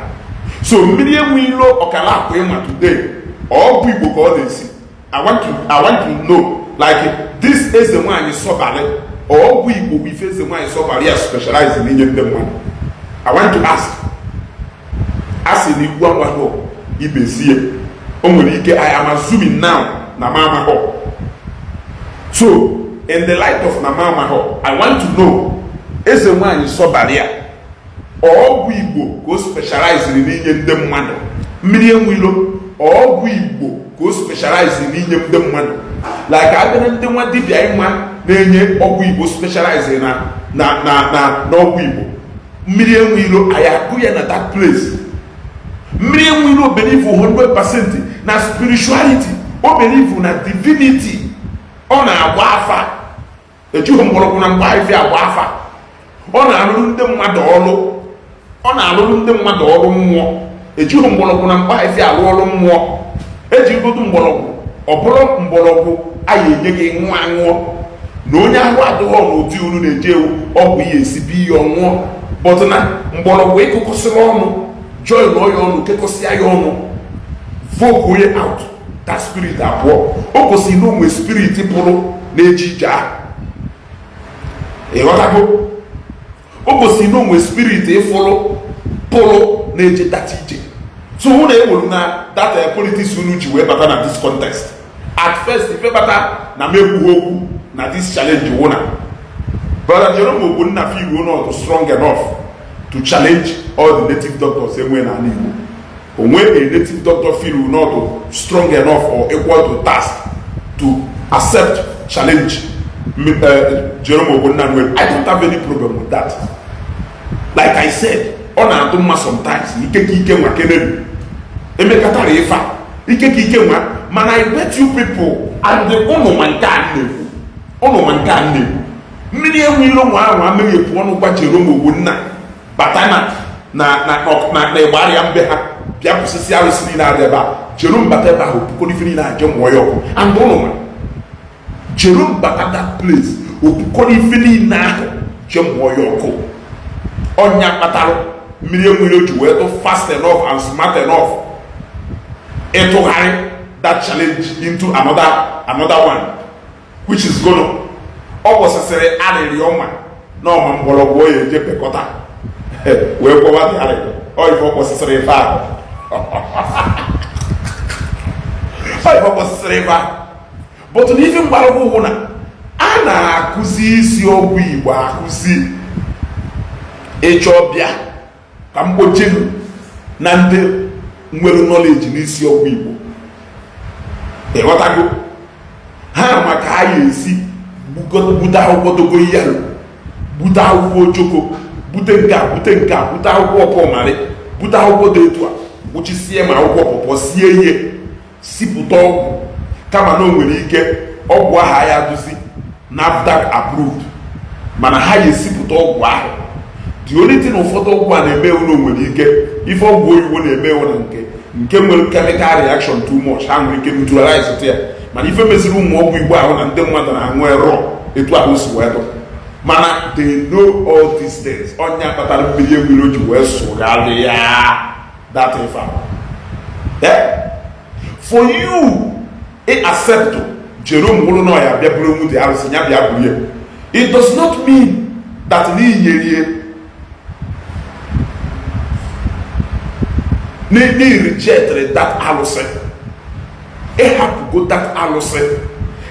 so mmiri enwe ilo ọkala akwa ịma today ọ bụ Igbo ka ọ na-esi I want to know like this eze nwanyị Sọbalị ọ bụ Igbo bụ ife eze nwanyị Sọbalị ya specialize n'inye ndị mmadụ I want to ask asị na igwu amahọ ibezie o nwere ike I am assuming now na mamahọ so in the light of na mamahọ I want to know eze nwanyị Sọbalị ya ọ bụ Igbo ka o specialize n'inye ndị mmadụ mmiri enwilo ọ bụ Igbo ka o specialize n'inye ndị mmadụ like abịa ndị nwa dibịa ịma na-enye ọgwụ Igbo specialize n'ọgwụ Igbo mmiri enwilo anyị agụ ya na that place mmiri enwilo believe 100% na spirituality o believe na divinity ọ na-agba afa ejughị mgbọrọgwụ na mgba ife agba afa ọ na-alụrụ ndị mmadụ ọrụ mmụọ ejughị mgbọrọgwụ na mgba ife alụ ọrụ mmụọ eji godu mgbọrọgwụ ọ bụrụ mgbọrọgwụ anyị enye gị nwa aṅụọ na onye ahụ adịghị n'ụdị unu na-eje ewu ọgwụ ihe esibi ihe ọṅụọ bọtụ na mgbọrọgwụ ịkụkọsịrị ọnụ join ya ọnụ kekọsịa ya ọnụ voke onye out that spirit abụọ o kwesịrị na onwe spirit pụrụ na-eje ije ahụ ịghọtago o kwesịrị na onwe spirit ịfụrụ pụrụ na-eje data ije so hụ na ewere na data politics unu ji wee bata na this context at first ife bata na m ekwughị okwu na this challenge wụ na Brother Jerome Ogbonna feel not strong enough to challenge all the native doctors enwe na Igbo onwe a native doctor feel not strong enough or equal to task to accept challenge Jerome Ogbonna. I don't have any problem with that. Like I said, ọ na-atụ mma sometimes ike nwa Kennedy emekatara ife ike nwa mana I bet you people and the ụmụ nwa nke a na-ekwu ụnụ ma nke a nne mmiri enwe ilo nwa ahụ amaghị epu ọnụ gwa Jerome owu nna bata na ịgbarịa mbe ha bịa pụsịsị arụsị niile adị ebe a Jerome bata ebe ahụ okpukọrọ ife niile aje mụọ ya ọkụ and ụnụ ma Jerome bata that place okpukọrọ ife niile ahụ je mụọ ya ọkụ ọnya kpatara mmiri enwe ilo ji wee tụ fast enough and smart enough ịtụgharị that challenge into another one which is gonna ọ kwụsịsịrị arịrị ọma na ọma mgbọrọgwụ ya eje pekọta wee kwọba dị arịrị ọ ife ọ kwụsịsịrị ife ahụ ọ ife ọ kwụsịsịrị ife ahụ bụtụ na ife mgbọrọgwụ hụ na a na-akụzi isi ọgwụ Igbo akụzi ịchọ bịa ka mgbochenu na ndị nwere knowledge n'isi ọgwụ Igbo ịghọtago ha maka ha ya esi bute akwụkwọ dogoyaro bute akwụkwọ ojoko bute nke a bute akwụkwọ ọpọmarị bute akwụkwọ dị etu a gbuchisie ma akwụkwọ pọpọ sie ihe sipụta ọgwụ kama na o nwere ike ọgwụ ahụ ya duzi NAFDAC approved mana ha ya esipụta ọgwụ ahụ the only thing ụfọdụ ọgwụ a na-eme ụlọ nwere ike ife ọgwụ oyibo na-eme ụlọ nke nwere chemical reaction too much ha nwere ike neutralize ya mana ife meziri ụmụ ọgwụ Igbo ahụ na ndị mmadụ na-aṅụ erọ etu ahụ si wee dụ mana they know all these things ọnya kpatara mmiri enwere o ji wee sụgharị ya that ife for you accept Jerome wụrụ na ya bịa bụrụ nwute arụsị ya bịa bụrụ ya it does not mean that n'inyere ni reject that alụsị ịhapụgo that alụsị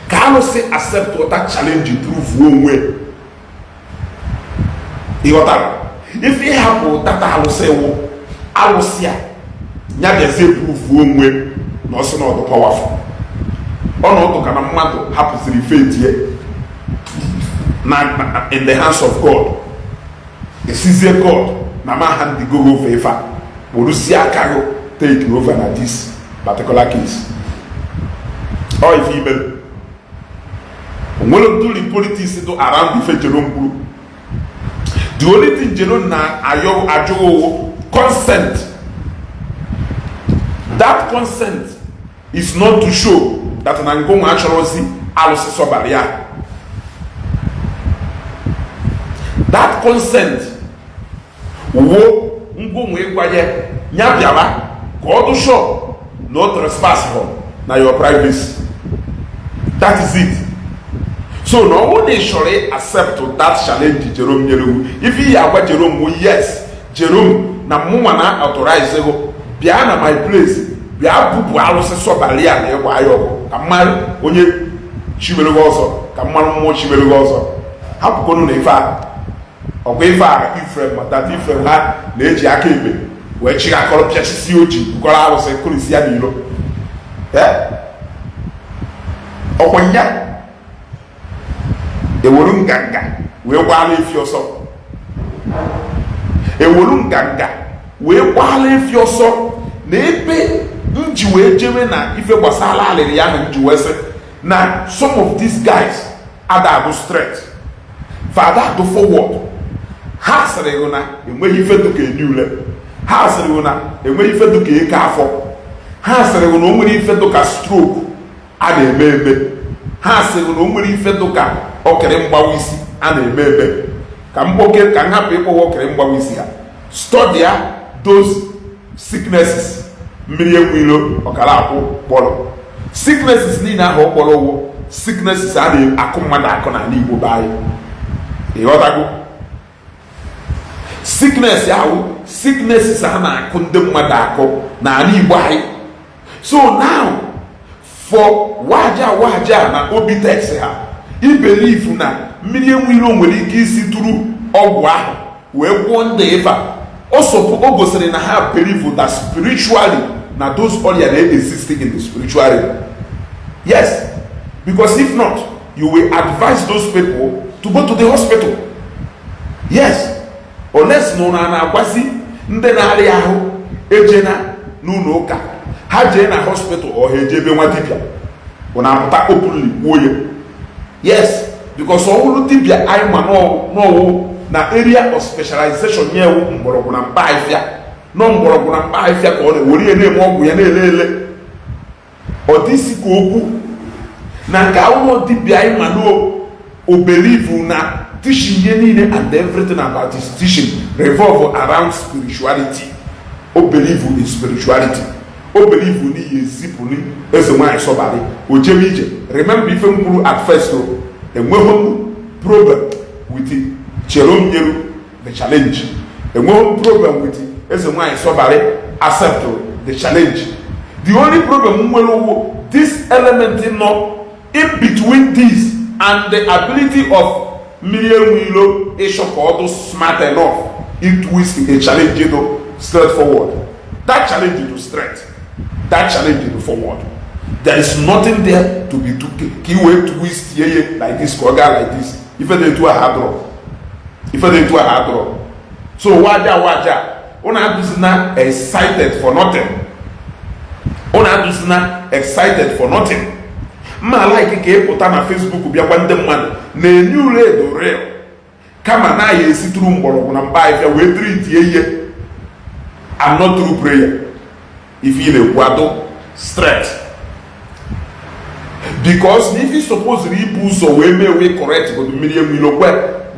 ka alụsị accept that challenge prove onwe ịghọtara ife ịhapụ that alụsị wụ alụsị a ya bịazie prove onwe na ọsị na ọdụ powerful ọnọdụ ka na mmadụ hapụsịrị faith ya na in the hands of God esizie God na ma hand go over ife a kpụrụsie aka gị take over na this particular case ọ ife imere onwere ntụli politics do around ife Jerome kwuru the only thing Jerome na-ayọ ajụghị consent. That consent is not to show that na ngongo achọrọzi alụsị sọbara ya. That consent wo ngongo ịgwaye nya bịara ka ọ dị sure no trespass na your privacy. That is it. So no one is sure accept that challenge Jerome nyere. If he agwa Jerome yes, Jerome na mụnwa na authorize go bịa na my place bịa bụpụ alụsị sọbara ya na ịgba ya ọgụ ka mmadụ onye chibere gị ọzọ ka mmadụ mmụọ chibere gị ọzọ hapụkwanụ na ife a ọgwa ife a Ifrem matata Ifrem ha na-eji aka ekpe wee chigakọrọ pịachisi oji bụkọrọ alụsị kụrisi ya n'ilo ọkwa nya ewuru nganga wee gbaala efi ọsọ ewuru nganga wee gbaala efi ọsọ na ebe nji wee jewe na ife gbasara alịrị ya na nji wee sị na some of these guys adabụ straight fada adụ forward ha sịrị na enweghị ife dụka enye ule ha sịrị na enweghị ife dụka eke afọ ha sịrị na o nwere ife dụka stroke a na-eme eme ha sịrị na o nwere ife dụka okere mgbawa isi a na-eme eme ka mkpoke ka m hapụ ịkpọwa okere mgbawa isi ha study those sicknesses mmiri enwilo ọkara akwụ kpọrọ sicknesses niile ahụ ọ kpọrọ ụgwọ sicknesses a na-akụ mmadụ akụ n'ala Igbo be anyị ịghọtago sickness ahụ sicknesses a na-akụ ndị mmadụ akụ n'ala Igbo anyị. So now for waja na obitex ha ibelieve na mmiri enwilo nwere ike isi tụrụ ọgwụ ahụ wee gwọọ ndị ịba o gosiri na ha believe that spiritually na those ọrịa na-existing in the spiritual realm. Yes, because if not you will advise those people to go to the hospital. Yes, unless no na-agwazi ndị na-arịa ahụ ejena n'ụlọ ụka ha jee na hospital ọ ha ejebe nwa dibịa ọ na-apụta openly kwuo ya. Yes, because all dibia I man no na area of specialization nye mgbọrọgwụ na mkpa afịa no mgbọrọgwụ na mkpa afịa ka ọ na-ewere na-eme ọgwụ ya na-elele ọ dịsi ka okwu na nke ụmụ dibia anyị ma o believe na teaching ihe niile and everything about his teaching revolve around spirituality. O believe in spirituality. O believe in ezipụ ni eze nwanyị sọbalị o jebe ije. Remember ife mkpụrụ at first o enweghị problem with it. Chelom Yeru, the challenge. And one problem with it is why somebody accept the challenge. The only problem is this element in between this and the ability of Miriam Willow Eshoko smart enough it was a challenge straightforward. That challenge to straight. That challenge to forward. There is nothing there to be keyway twist like this, koga like this. If they do a hard draw. If they do a hard draw. So waja una dusina excited for nothing. Una dusina excited for nothing. Ma like ke put na Facebook bia kwande man na new redo real. Kama na ye si through mbolo na mba if we treat ye I'm not through prayer. If you kwado straight. Because if you suppose rebu so we correct but million will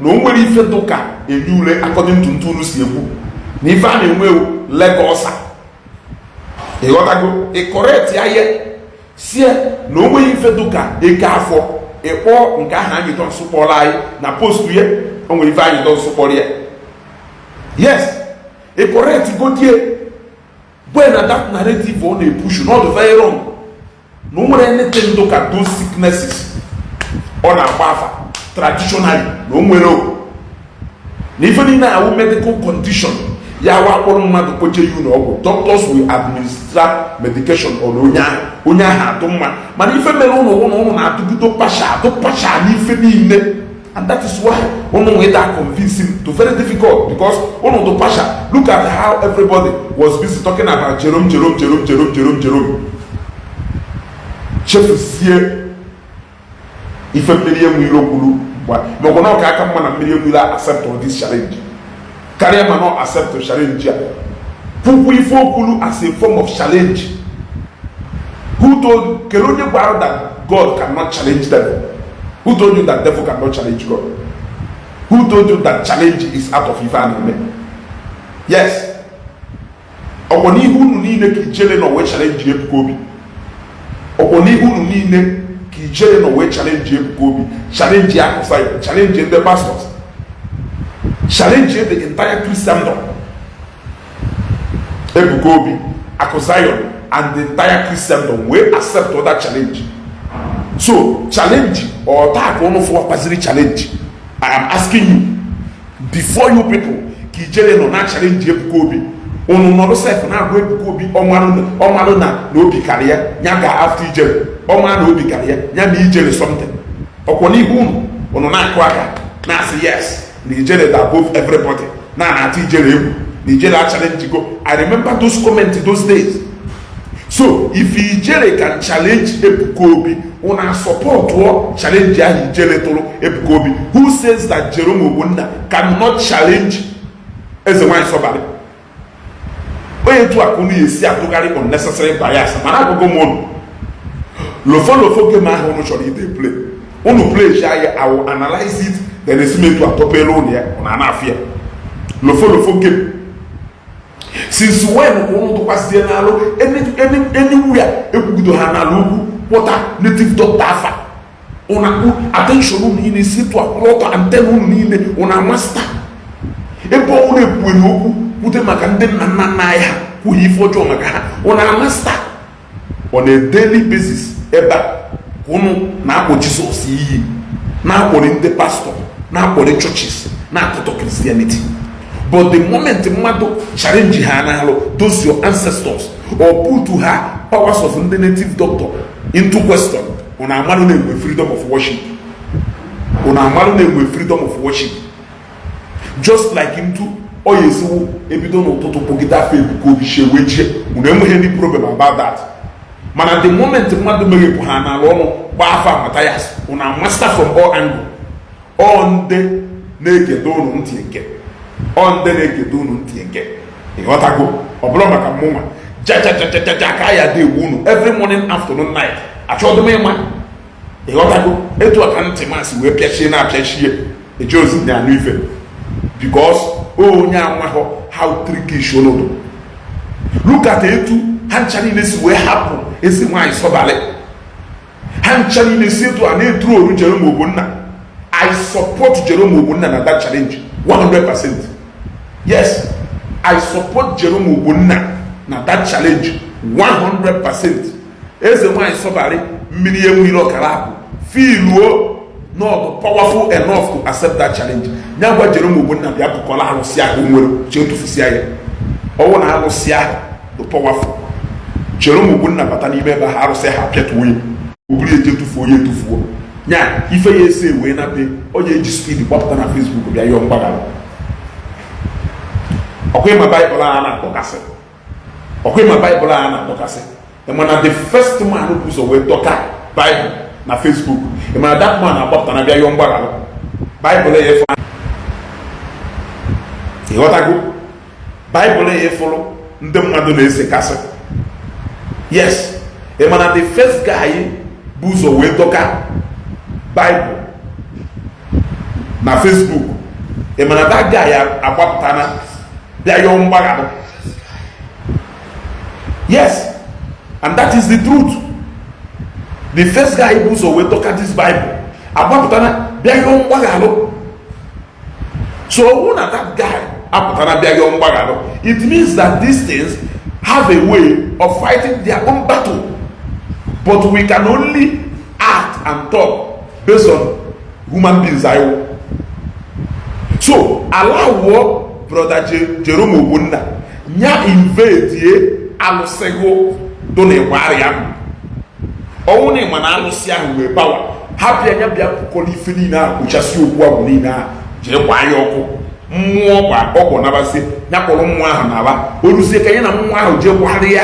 no nwere ife doka enyule according to ntunu si egwu na ife a na-enwe Lagos ịghọtago correct ya ye sie na onwe ife doka eke afọ ịkpọ nke ahụ anyị don support anyị na post ye o nwere ife anyị don support ya yes correct go there when that narrative on a push not very wrong no nwere anything doka those sicknesses on agbafa traditionally no nwere na ife niile awụ medical condition ya wakpọrọ mmadụ kpoche you na doctors will administer medication on onye ahụ atụ mma mana ife mere ụnụ na-atụgido pasha n'ife niile and that is why ụnụ nwee that convincing to very difficult because ụnụ do pasha. Look at how everybody was busy talking about Jerome chefusie ife mmiri enwilo kwuru mọgwụ na ọka aka mma na mmiri enwilo accept all this challenge karịa ma no accept challenge ya pụkwu ife okwulu as a form of challenge. Who told kele onye gwara that God cannot challenge devil? Who told you that devil cannot challenge God? Who told you that challenge is out of ife anime? Yes ọkwọ n'ihu unu niile ka ijele na owe challenge ebuka obi ọkwọ n'ihu unu niile ijele no we challenge ebuka obi challenge akụsai challenge the pastors challenge the entire Christendom ebuka obi akụsai and the entire Christendom we accept all that challenge. So challenge or that one for pasiri challenge. I am asking you before you people kijele no na challenge ebuka obi unu no self na agwa ebuka obi ọmarụ na obi karịa nya ga after ijele ọma na obi karịa ya na ijele something ọkwọ n'ihu unu na-akụ aka na-asị yes na ijele that above everybody na-atụ ijele egwu na ijele a challenge go. I remember those comments those days. So if ijele can challenge ebuka obi una support or challenge ya ijele tụrụ ebuka obi. Who says that Jerome Ogbonna cannot challenge eze nwanyị sọbalị? Onye tu akụnụ yesi atụgharị unnecessary bias mana agụgụ mụnụ lofo game ahụ unu chọrọ ide play unu play ya I will analyze it then esimetu atọpele unu ya na anafia lofo game since when unu tụkwasịe n'alụ anywhere ekwugido ha n'alụ ugwu pụta native doctor afa una attention unu niile si to akwụlọtọ anten unu niile una master ebe unu ekwuwe n'okwu kwute maka ndị nna nna ya kwughị ife ọjọọ maka ha una master on a daily basis ebe unu na-akpọ Jizọs iyi na-akpọrị ndị pastor na-akpọrị churches na-akụtọ Christianity. But the moment mmadụ challenge ha n'alụ those your ancestors or put her powers of the native doctor into question, unu amalụ na-enwe freedom of worship. Unu amalụ na-enwe freedom of worship just like into oya esiwu ebido n'ụtụtụ kpọgide afọ ebuka obi shewechie unu enweghị any problem about that. Mana the moment mmadụ meghepụ ha n'ala ọnụ gbaa afa Matthias una master from all angle onde na-ekedo unu ntị nke onde na-ekedo unu ntị nke ịghọtago ọ bụrụ maka mmụnwa jajajajaja ka ya dị egwu unu every morning afternoon night achọdụ m ịma ịghọtago etu aka ntị masị wee pịachie na-apịachie eje ozi na anụ ife because onye amahụ how trickish ọnọdụ look at etu ha ncha niile si wee hapụ ezi nwaanyị sọbalị ha ncha niile si etu a na-eturu oru Jerome Ogbonna. I support Jerome Ogbonna na that challenge 100%. Yes, I support Jerome Ogbonna na that challenge 100%. Eze nwaanyị sọbalị mmiri enwere ọkara ahụ filuo not powerful enough to accept that challenge. Nyagwa Jerome Ogbonna bịa bụkọla arụsị ahụ nwere chee tụfusi ya ọwụ na arụsị ahụ the powerful. Jerome Ogbonna bata n'ime ebe ha arụsị ha pịatuo ya oburu eje tụfuo ya etufuo nya ife ya ese wee na be onye eji speed gbapụta na Facebook bịa yọọ mgbagara ọkwa ịma Baịbụl a na-akpọkasị mana the first man who ụzọ wee dọka Bible na Facebook mana that man agbapụta na bịa yọọ mgbagara Bible ya efọ ịghọtago Bible ya efọrọ ndị mmadụ na-esekasị yes mana the first guy bụ ụzọ wee dọka Bible na Facebook mana that guy agbapụta na bịa yọọ mgbagara yes and that is the truth. The first guy bụ ụzọ wee dọka this Bible agbapụta na bịa yọọ mgbagara so who na that guy apụta na bịa yọọ mgbagara it means that these things have a way of fighting their own battle but we can only act and talk based on human beings. So allow brother Jerome Ogbonna nya invade alụsịgo do na ịgwarị ya ọnwụ na ịma na alụsị ahụ wee bawa hapụ anya bịa pụkọrọ ife niile ahụ kpochasị okwu ahụ niile ahụ jee gbaa ya ọkụ mmụọ gba ọkpọ nabasị ya kpọrọ mmụọ ahụ naba oruzie ka ya na mmụọ ahụ jee gwarị ya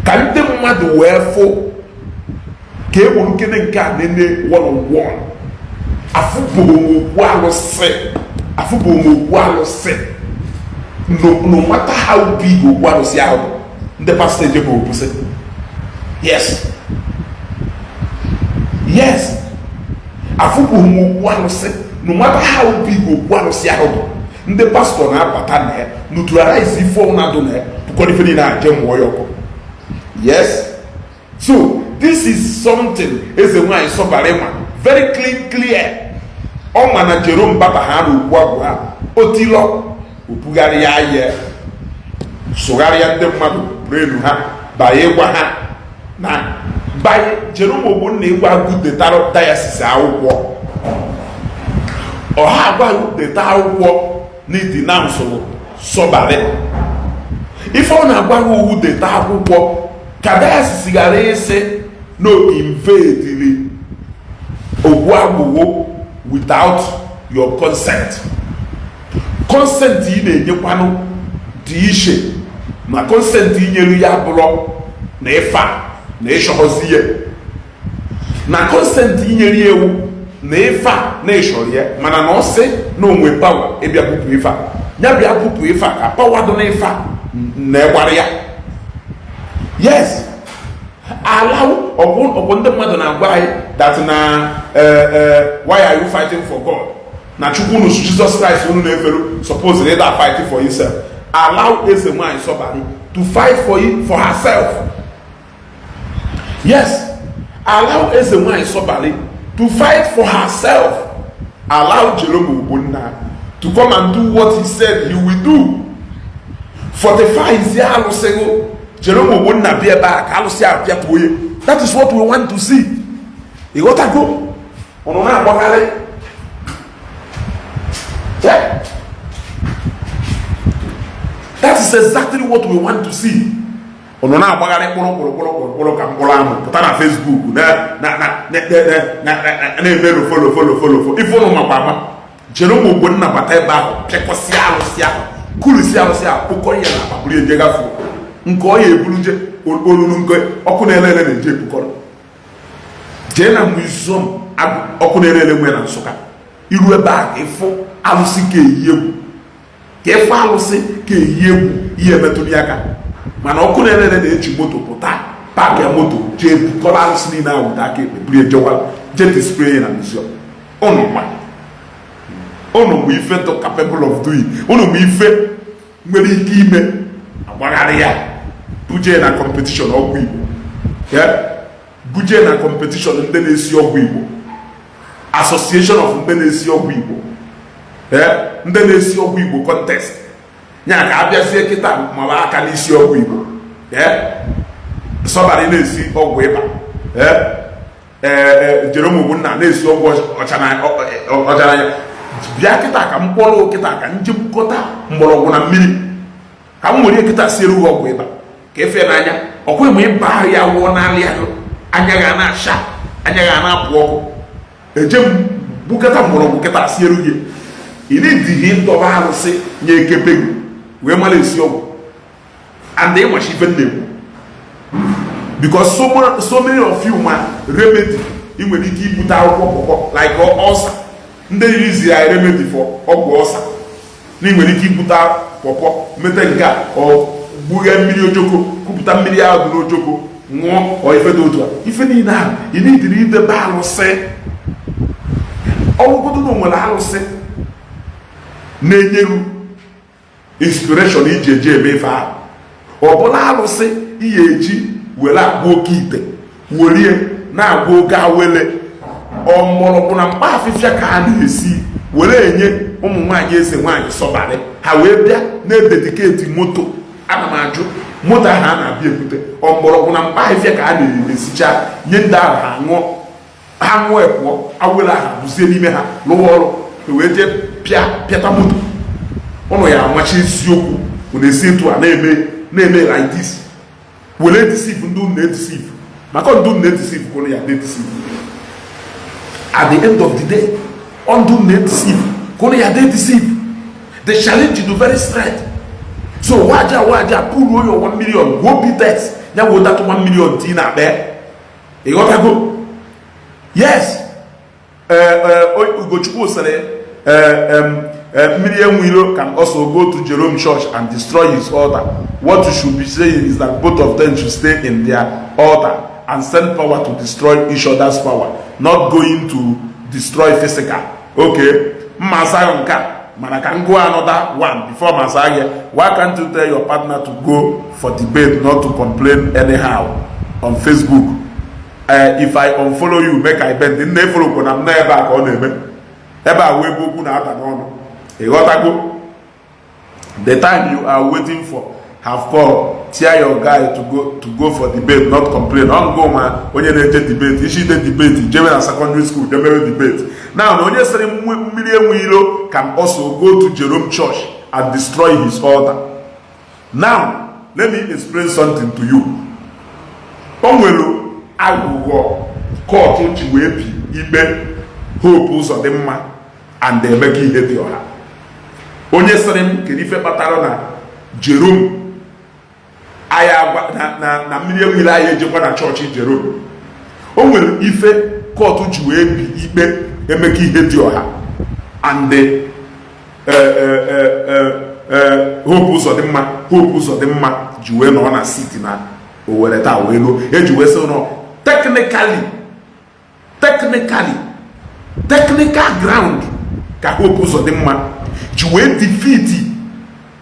ka ndị mmadụ wee fụ ka e nwere nkene nke a nene one-on-one afụbụghị okwu alụsị no matter how big okwu alụsị ahụ ndị pastọ ejebe opuse yes afụbụghị okwu alụsị no matter how big okwu alụsị ahụ bụ ndị pastọ na-abata na ya neutralize ife ọnadụ na ya bụkọrọ ife niile a je mụọ ya ọkụ yes so this is something eze nwaanyị sọbara ịma very clear ọ ma na Jerome baba ha na okwu abụọ ha otilo opugharị ya ahịa sụgharịa ndị mmadụ brenu ha banye gwa ha na banye Jerome Ogbonna ịgwa gudetara diocese akwụkwọ ọha agwa deta akwụkwọ n'idi na usoro sọbara ife ọ na-agwa ha owu deta akwụkwọ ka diocese ghara ịsị no invadili ogwu agbụwo without your consent ị na-enyekwanụ dị iche na consent inyere ya bụrụ na ịfa na ịchọghọzi ya na consent inyere ya ewu na ịfa na ịchọrọ ya mana na ọ sị na onwe pawa ịbịa bupụ ịfa ya bịa bupụ ịfa ka pawa dị na ịfa na ịgbara ya yes allow ọbụ ndị mmadụ na-agwa anyị that na why are you fighting for God na chukwu unu Jesus Christ unu na-efere suppose they are fighting for himself allow eze nwaanyị sọbari to fight for herself yes allow eze nwaanyị sọbari to fight for herself allow Jerome Ogbonna to come and do what he said he will do 45 is ya alụsịgo Jerome Ogbonna bịa ebe a ka alụsị apịapụo ya that is what we want to see ịghọtago ọnụ na-agbagharị that is exactly what we want to see ọnụ na-agbagharị kpụrụ ka mkpụrụ ahụ pụta na Facebook na-emerụ folo ife ụnụ makwa ama Jerome Ogbonna bata ebe ahụ pịakọsịa alụsị ahụ kulisi alụsị ahụ kpụkọ ihe na akpaburu eje gafuo nke ọ ya eburu je olulu nke ọkụ na-elele na-eje ebukọrọ jee na museum ọkụ na-elele nwe na Nsụka iru ebe a ka ịfụ alụsị ka eyi egwu ka ịfụ alụsị ka eyi egwu ihe metụrụ ya aka mana ọkụ na-elele na-eji moto pụta paakị moto jee bukọrọ alụsị niile ahụ wụta aka ekpe buru ejewa jet spray na museum unu bụ ife to capable of doing unu bụ ife nwere ike ime agbagharị ya buje na competition ọgwụ Igbo buje na competition ndị na-esi ọgwụ Igbo association of ndị na-esi ọgwụ Igbo ndị na-esi ọgwụ Igbo contest nya ka abịazie kịta mara aka n'isi ọgwụ Igbo sọbarị na-esi ọgwụ ịba Jerome Ogbonna na-esi ọgwụ ọchananya bịa kịta ka m kpọrọ kịta ka njebukọta mgbọrọgwụ na mmiri ka m nwere kịta si erughị ọgwụ ịba ka efe n'anya ọkwa ma ịba ya wụọ n'ala ya anya ga na-acha anya ga na-apụ ọkụ eje m bukata mgbọrọgwụ kịta si erughị iri dighi ndọba arụsị nye ekepe gị wee mara esi ọgwụ and ịnwachi ife nna-egwu because so many of you ma remedy ị nwere ike ibute akwụkwọ pọpọ like ọsa ndị irizi ya remedy for ọgwụ ọsa na ị nwere ike ibute pọpọ mete nke a ọ gbughe mmiri ojoko kupụta mmiri ahụ dị n'ojoko ṅụọ ọ ife dị otu a ife niile ahụ ị na-ediri idebe alụsị ọgwụgodo na onwere alụsị na-enyeru inspiration iji eji eme ife ahụ ọ bụla alụsị ihe eji were agba oke ite werie na-agwa oge awele ọmụrụbụ na mkpa afịfịa ka a na-esi were enye ụmụ nwaanyị eze nwaanyị sọbarị ha wee bịa na-edediketi moto ana m ajụ moto ahụ a na-abịa ebute ọmụrụbụ na mkpa afịfịa ka a na-esicha nye ndị ahụ ha ṅụọ pụọ awele ahụ bụzie n'ime ha lụwa ọrụ wee jee pịata moto ụnụ ya amachi eziokwu na-esi etu a na-eme like this were deceive ndị unu na-edeceive maka ndị unu na-edeceive ka ụnụ ya na-edeceive at the end of the day ndị unu na-edeceive ka ụnụ ya na-edeceive the challenge is very straight so waja pull your 1 million go be text ya go that 1 million ti na akpa ịghọtago yes Ugochukwu sere mmiri enwiro can also go to Jerome Church and destroy his altar. What you should be saying is that both of them should stay in their altar and send power to destroy each other's power, not going to destroy physical. Okay, Masayonka, Manakango another one before Masaya. Why can't you tell your partner to go for debate, not to complain anyhow on Facebook? If I unfollow you, make I bend. Didn't they follow when I'm never back on them? The time you are waiting for have come. Tear your guy to go for debate, not complain. Don't go man when you debate. Ishi the debate. German secondary school, they may debate. Now, when you say million Wilo can also go to Jerome Church and destroy his altar. Now, let me explain something to you. Onwelo agwo court chiwepi ibe hope ụzọ dị mma and emeka ihe dị ọha onye sịrị m kedu ife kpatara na Jerome na mmiri enwile anyị ejekwa na chọọchị Jerome o nwere ife kọtụ ji wee bi ikpe emeka ihe dị ọha and hope ụzọ dị mma ji wee nọ na siti na Owerri taa wee lo eji wee sị nọ technical ground ka hope ụzọ dị mma ji wee defeat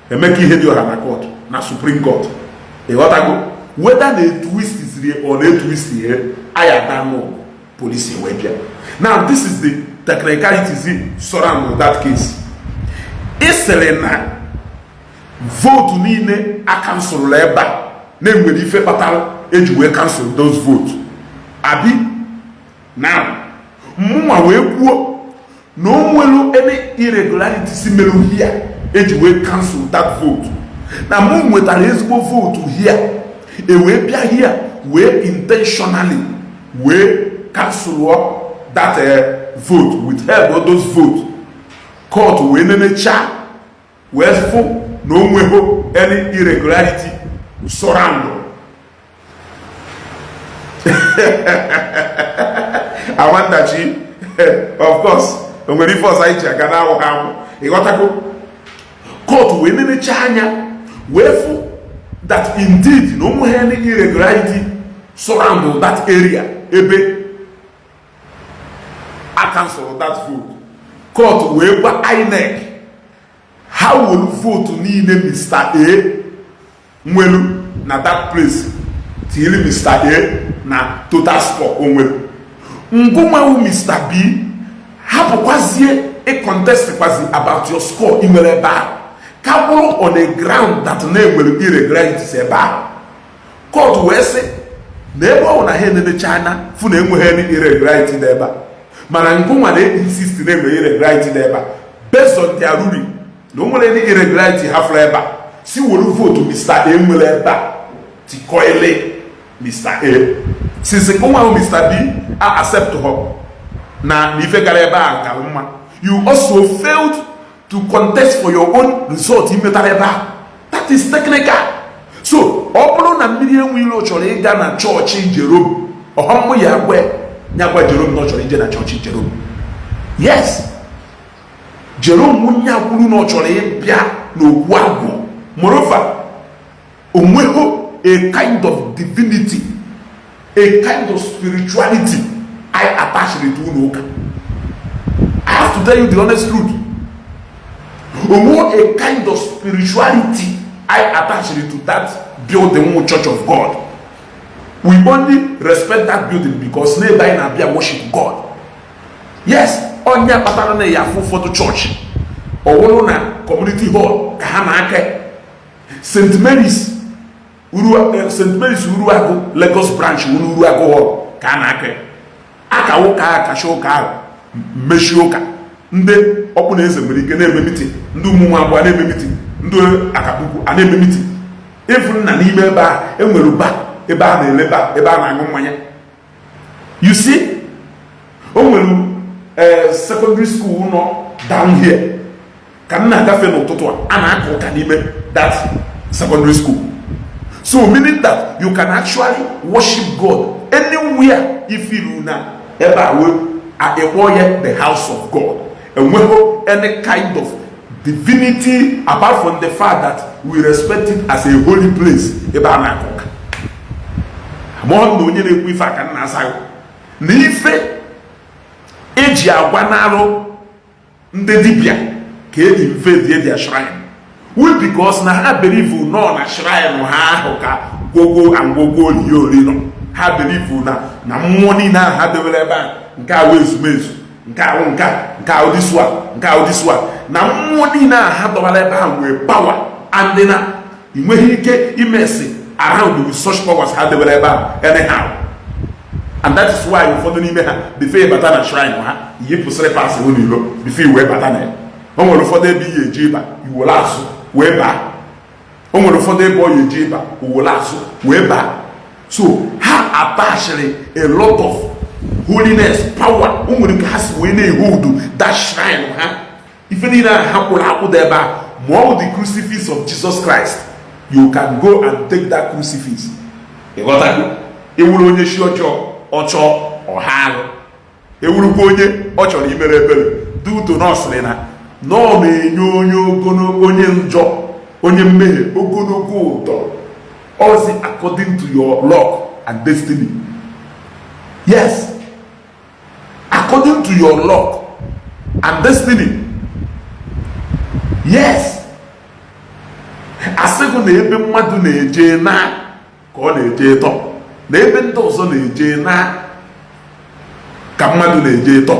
emeka ihe dị ọha na court na Supreme Court ịghọtago whether na twist is or na twist here aya dano police wee bịa. Now this is the technicalities surround that case. Isere na vote niile a cancel ebe a na-enwere ife kpatara eji wee cancel those votes abi now mụnwa wee kwuo na o nwere any irregularities merụ here eji wee cancel that vote na mụ nwetara ezigbo vote here wee bịa here wee intentionally wee cancel that vote withheld all those votes court wee nenecha wee fụ na o nweghị any irregularity surround I want that she of course o nwere ife ọzọ anyị ji aga na-awụ ha anwụ ịghọtago court wee nenecha anya wee fụ that indeed na onwe ha any irregularity surround that area ebe a cancel that vote. Court wee gwa INEC ha will vote niile Mr. A nwelu na that place tili Mr. A na total score onwelu ngụnwewu Mr. B hapụkwazie a contest kwazi about your score inwere ebe ahụ ka bụrụ on a ground that na-enwere irregularities ebe ahụ. Court wee sị na ebe ọ na ha enenecha anya fụ na enweghị any irregularity n'ebe a mana ngụnwa na-insist na enwere irregularity n'ebe a based on their ruling na o nwere any irregularity ha fụrụ ebe a si were vote Mr. A nwere ebe a tikoile Mr. A since ngụnwa Mr. B a accept her na ife gara ebe a gara mma you also failed to contest for your own result imetara ebe a that is technical. So ọ bụrụ na mmiri enwe ilo chọrọ ịga na chọọchị Jerome ọhọmmụ ya gwa Jerome na ọ chọrọ ije na chọọchị Jerome. Yes, Jerome onye akwuru na ọ chọrọ ịbịa n'okwu agwụ. Moreover, onweghị a kind of divinity, a kind of spirituality I attach to unu ụka. I have to tell you the honest truth. A kind of spirituality I attach to that building, Church of God. We only respect that building because neighbor in Abia worship God. Yes, on your pattern ya for the church. Or na community hall, Kahanake, St. Mary's Uruago, Lagos branch, Uruago hall, Kanake, Akawoka, Kashoka, Meshoka, Nde, Opunese, American meeting, Ndumu Abane meeting, Ndu Akabuku, Ane meeting. Even na n'ime ebe a enwere ụba ebe a na-eleba ebe a na-aṅụ mmanya. You see, o nwere secondary school nọ down here ka m na-agafe n'ụtụtụ a na-akụ ụka n'ime that secondary school. So meaning that you can actually worship God anywhere if you na ebe a wee akpọ the house of God. Enweghị any kind of divinity apart from the fact that we respect it as a holy place. Ebe a na-akụ ụka. Amụọ na onye na-ekwu ife aka nna asa na ife eji agwa n'arụ ndị dibịa ka e invade their shrine. We because na ha believe no na shrine ha ahụ ka gogo and gogo oli no. Ha believe na mmụọ niile ahụ ha debere ebe a nke a wee ezumezu nke ahụ nke ahụ this one nke ahụ this one na mmụọ niile ahụ ha dọbara ebe ahụ nwee power and na ị nweghị ike imesi around with such powers ha debere ebe ahụ anyhow. And that is why ụfọdụ n'ime ha before bata na shrine ha yipụsịrị pasị hụ n'ilo before wee bata na ya. O nwere ụfọdụ ebe ihe eji ịba iwere azụ wee baa. O nwere ụfọdụ ebe ọ ya eji ịba uwere azụ wee baa. So ha attachịrị a lot of holiness power. O nwere ka ha si wee na-ehold that shrine ha ife niile ha kwụrụ akwụda ebe a ma ọ bụ the crucifix of Jesus Christ. You can go and take that crucifix. Ịghọtago? Ewuru onye shi ọchọ ọha ahụ. Ewurukwa onye ọ chọrọ imere ebere duto nọsịrị na nọ na-enye onye njọ onye mmehie ogologo ụdọ ozi according to your luck and destiny. Yes, according to your luck and destiny. Yes, asịgụ na ebe mmadụ na-eje na ka ọ na-eje tọ na ebe ndị ọzọ na-eje na ka mmadụ na-eje tọ.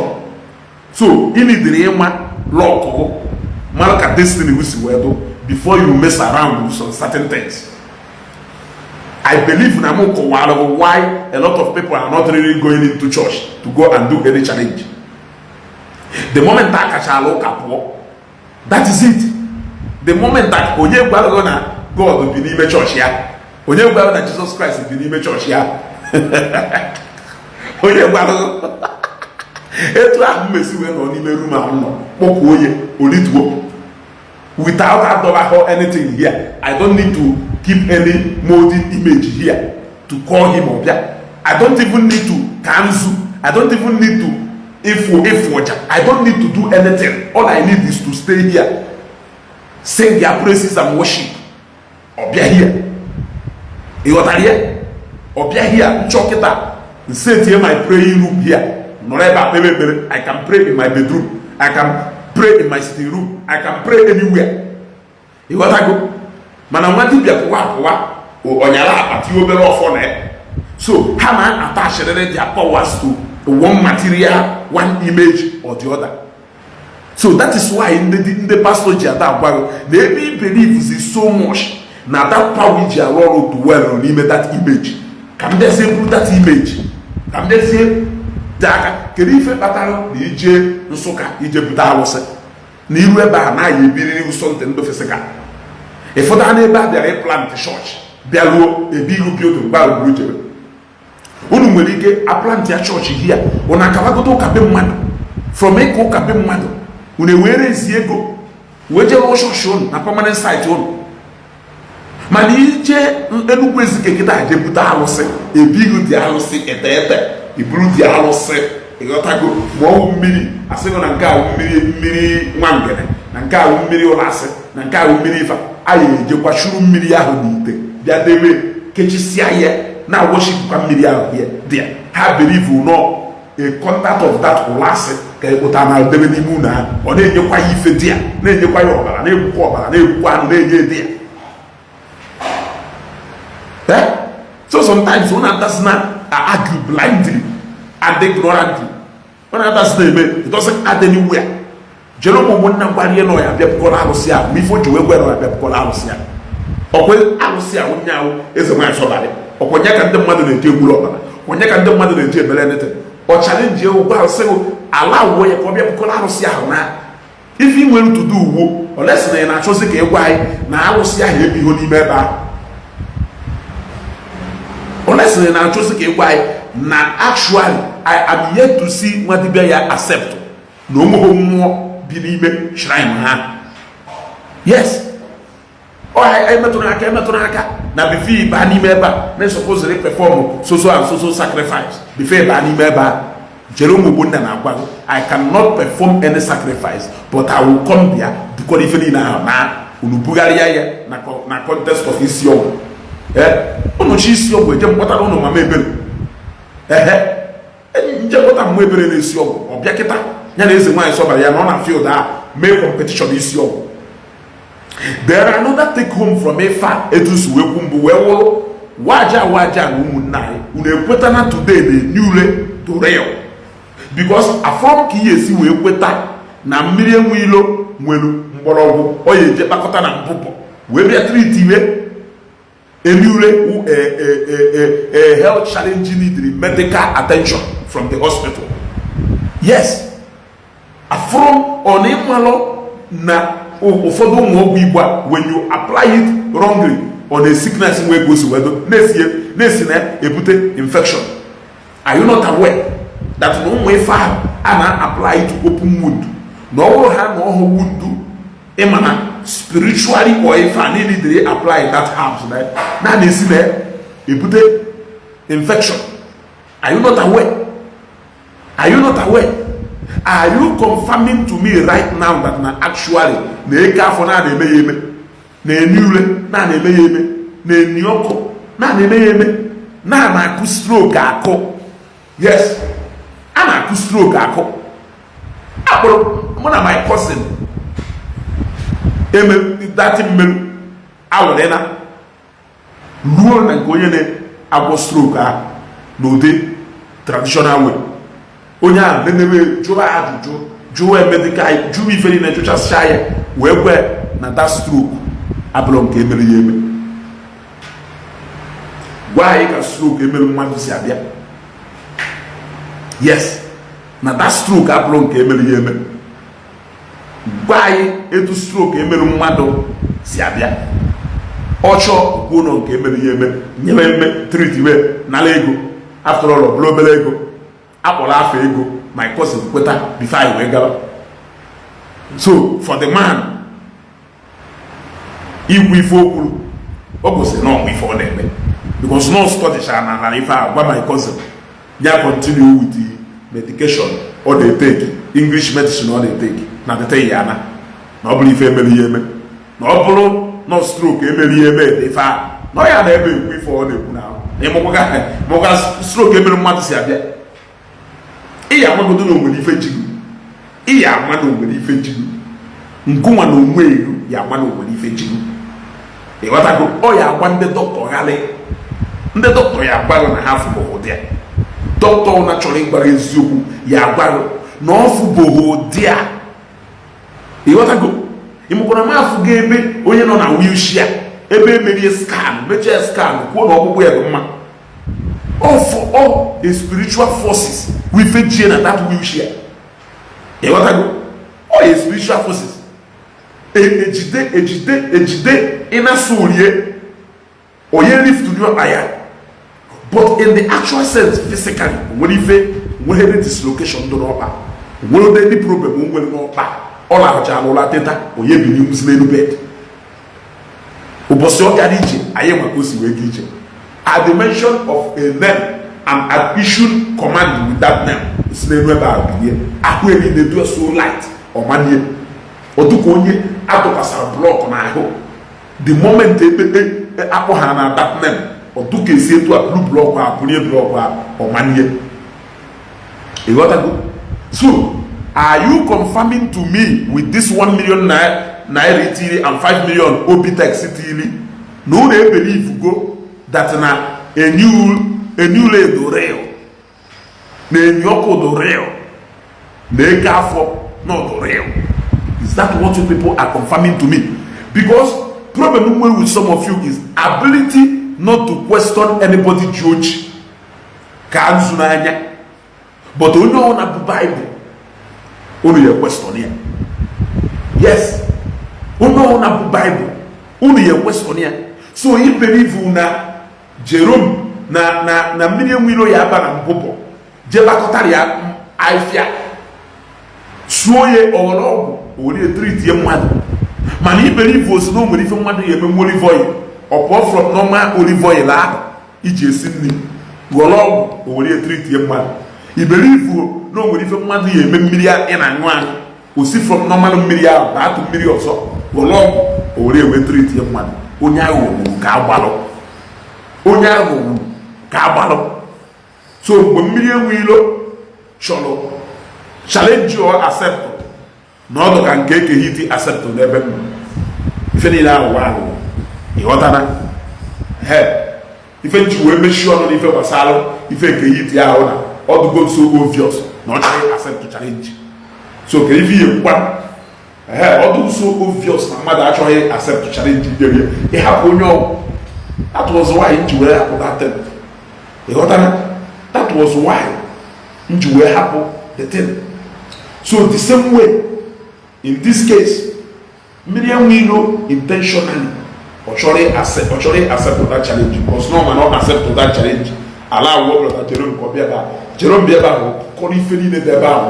So ịnidiri ịma lọkụ mara ka destiny wisi wee do before you mess around with some certain things. I believe na m kọwara why a lot of people are not really going into church to go and do any challenge. The moment a kachala ụka pụọ, that is it. The moment that onye gwara na God bi n'ime church ya, onye gwara na Jesus Christ bi n'ime church ya, onye gwara etu ahụ mmesi wee nọ n'ime room ahụ nọ kpọpụ onye olituo without adọba anything here. I don't need to keep any molded image here to call him ọbịa. I don't even need to cancel. I don't even need to if I don't need to do anything. All I need is to stay here, sing their praises and worship. Or be here. You got here? Or be here, chalk it up. Sit here my praying room here. I can pray in my bedroom. I can pray in my sitting room. I can pray anywhere. You got to go. Man, I want to be a so, how man attach their powers to one material, one image, or the other. So that is why in the passage they believe is so much. Now that power which are rolled to well limit that image. Can they say put that image? Can they say that can if a battle the Ije Nusoka Ije Budawase Niweba na ye be something to physical. If for that neighbor they plant the church. Bialo a big build about bridge. Unumwelike a plant your church here. Unakawago kabemado. From Eko kabemado. Unewere Isiagu. Weje also shown a permanent site on. Manije enukwezi kekita je buta halose. A big the halose etete. A blue the halose. A gotago. Mo mmiri. Asego na nka mmiri nwangene. Na nka mmiri olase. Na nka mmiri fa. Aye je kwa shuru mmiri ya ho nite. Dia dewe kechisia ye na worship kwa mmiri ahụ here there. Ha believe no a contact of that olase ka ekota na debe n'imu na ọ na-enyekwa ya ife dia na-enyekwa ya ọbara na-egbukwa ọbara na-egbukwa anụ na-enye dia. So sometimes one does not argue blindly and ignorantly. One does not it doesn't add anywhere. Jeromo mwana ngwari no ya bia pikola alusi ya mifo juwe gwe no ya bia pikola alusi ya. Okwe alusi ya wunyawo eze mwa sobale. Okonya ka ndem mmadụ na-eje egwuru ọbara. Okonya ka ndem mmadụ na-eje ebele nete. O challenge you gwa se allow we ko bia pikola alusi ya na. If you want to do wo, unless na choose ka egwa ai na alusi ya ebi ho n'ime eba. Unless na choose ka egwa ai na actually I am yet to see what the ya accept. No more binime shrine ha. Yes. Oh, I metonaka. Na bifi ba ni meba. Me suppose to perform so and so sacrifice. Bifi ba ni meba. Jerome Bunda na agwa. I cannot perform any sacrifice, but I will come there because if ni na ulubugaria ye na contest of Isiagu. Ono chi Isiagu e je mpota no mama ebele. Nje mpota mo ebele na Isiagu. Obia kita. Nya na eze nwa isobara ya no na field a make competition Isiagu. There are another take home from a far etus wekumbu wewolo waja no umunai unekweta na today the newly to real because afrom ki yesi wekweta na mmiri enwilo nwelu mgbọrọgwụ oye je pakọta na mpupo we bia treat iwe enewle a health challenge need medical attention from the hospital. Yes, afrom onimalo na ụfọdụ ụmụ ọgwụ Igbo when you apply it wrongly on a sickness wey goes wedo na-esi na ebute infection. Are you not aware that na ụmụ ife ahụ a na-apply to open wound na ọhụrụ ha na ọhụ wound ịma na spiritually or ife a niile apply that herbs na-esi na ebute infection? Are you not aware? Are you not aware? Are you confirming to me right now that na actually na eke afọ na eme ya eme na eniule na eme ya eme na enioko na eme ya eme na akụ stroke akụ? Yes, a na-akụ stroke akụ. Akpọrọ mụ na my cousin eme dati mmelu awụrụ na ruo na nke onye na-agwọ stroke a n'ụdị traditional way. Onye a nenebe jụrụ ajụjụ jụọ medical jụọ ife niile jụchasịa ya wee kwe na that stroke abụrụ nke emere ya eme. Gwa anyị ka stroke emere mmadụ si abịa. Yes, na that stroke abụrụ nke emere ya eme. Gwa anyị etu stroke emere mmadụ si abịa. Ọchọ gwuo nọ nke emere ya eme nyere eme treat iwe nala ego after all ọ bụrụ obere ego akpọrọ afọ ego my cousin kweta before I wee gaba. So for the man ikwu ife okwuru ọ gosi na ọgwụ ife ọ na-eme because no study na ife a gwa my cousin ya continue with the medication ọ na-eteki English medicine ọ na-eteki na dete ya na ọ bụrụ ife emere ihe eme na ọ bụrụ nọ stroke emere ihe eme ife a na ọ ya na ebe ekwu ife ọ na-ekwu na ịmụkwa stroke emere mmadụ si abịa ịya amagodo na onwere ife jigu ịya ama na onwere ife jigu ngụnwa na onwe elu ya ama na onwere ife jigu ịghọtago ọ ya agwa ndị dọkịta ghalị ndị dọkịta ya agbaghị na ha fụbụghị ụdị a dọkịta na chọrọ ịgbara eziokwu ya agbaghị na ọ fụbụghị ụdị a ịghọtago ịmụkwara m afụgo ebe onye nọ na wheelchair ebe emerie scan mechie scan kwuo na ọkpụkpụ ya dị mma all the spiritual forces wife jie na that wheelchair ịghọtago all the spiritual forces ejide ịna-asụ orie onye lift nyo aya but in the actual sense physically nwere ife nwere dislocation dị n'ọkpa nwere ndị problem nwere n'ọkpa ọ na-arụcha n'ụlọ teta onye bi n'ihu n'elu bed ụbọchị ọ gara ije anyị maka o si wee ga ije at the mention of a name and an issued command with that name si n'elu ebe a bilie ahụ eri na-edu so light ọmanie ọdụka onye atụkwasara blọk n'ahụ the moment akpọ ha na that name ọdụka esi etu a blu blọk a bụrie blọk a ọmanie ịghọtago so are you confirming to me with this 1 million naira itili and 5 million obitex itili na unu ebelieve go that na enyule do real na enyoko do real na eke afọ no do real? Is that what you people are confirming to me? Because problem with some of you is ability not to question anybody judge ka anzu n'anya but onye ọ na Bible unu ye question ya. Yes, unu na Bible unu ye question ya. So you believe na Jerome na mmiri enwilo ya aba na mbụbọ jebakọtara ya afia suo ye ọgọlọgwụ ori treat ye mmadụ mana i believe osi na o nwere ife mmadụ ya eme olive oil ọpụọ from normal olive oil ahụ iji esi nri ọgọlọgwụ ori treat ye mmadụ i believe na o nwere ife mmadụ ya eme mmiri ị na-aṅụ aṅụ osi from normal mmiri ahụ na atụ mmiri ọzọ ọgọlọgwụ ori ewe treat ye mmadụ onye ahụ wuru ka agbalụ onye ahụ wuru ka agbalụ. So mgbe mmiri enwe ilo chọrọ challenge or accept na ọdụ ka nke ekehiti accept n'ebe m ife niile ahụ ahụ ịghọtana ife nji wee mechie ọnụ n'ife gbasara ife ekehiti ahụ na ọdụgo so obvious na ọ chọrọ accept challenge. So ka ife ihe nkwa ọdụ so obvious na mmadụ achọghị accept challenge idere ịhapụ onye ọgwụ. That was why nji wee hapụ that thing. ịghọtana that was why nji wee hapụ the thing. So the same way in this case mmiri enwe ilo intentionally ọ chọrọ accept that challenge because no man not accept that challenge ala wo brother Jerome ko bia ba Jerome bia ba ko ni fe ni de ba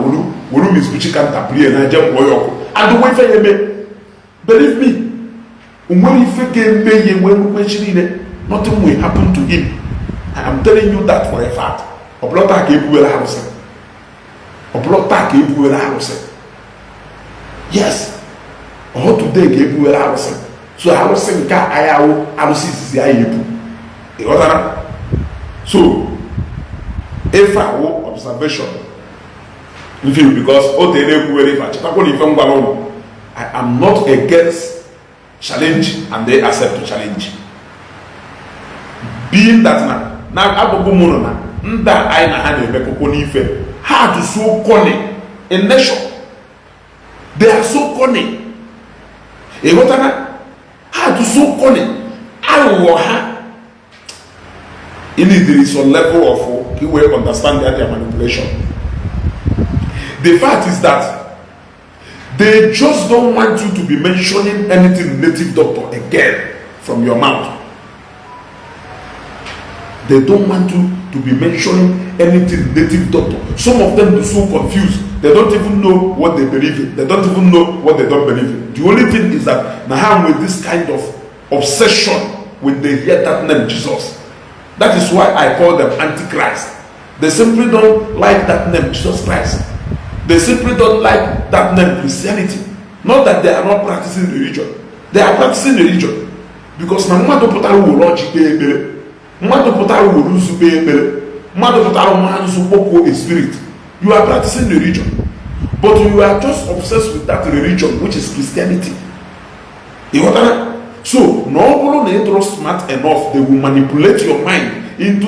wolu misbuchi kan taprie na je mo yo and we fe yeme believe me umwe ife ke mbe ye we chiri ne nothing will happen to him. I am telling you that for a fact. Oblota ke ebuwela haruse. Oblota ke ebuwela haruse. Yes. All today ke ebuwela haruse. So haruse nka ayawo haruse sisi ayebu. Ịghọtara? So if I will observation because o tere ebuwela ife achitakwa na ife ngwa n'ụlọ. I am not against challenge and they accept to challenge. Being that na abụbụ mụrụ na ndị anyị na ha na-emekọkọ n'ife ha dị so cunning in nature. They are so cunning. Ịghọtana ha dị so cunning aghụghọ ha there is some level of you will understand their manipulation. The fact is that they just don't want you to be mentioning anything native doctor again from your mouth. They don't want you to be mentioning anything native doctor. Some of them are so confused. They don't even know what they believe in. They don't even know what they don't believe in. The only thing is that now with this kind of obsession when they hear that name Jesus. That is why I call them Antichrist. They simply don't like that name Jesus Christ. They simply don't like that name Christianity. Not that they are not practicing religion. They are practicing religion. Because na mmadụ pụtara wụrụ ọjị kpee ekpere, mmadụ pụtara wụrụ nzu kpee ekpere, mmadụ pụtara nzu kpọkwuo a spirit. You are practicing religion. But you are just obsessed with that religion, which is Christianity. You got that? So, no one smart enough, they will manipulate your mind into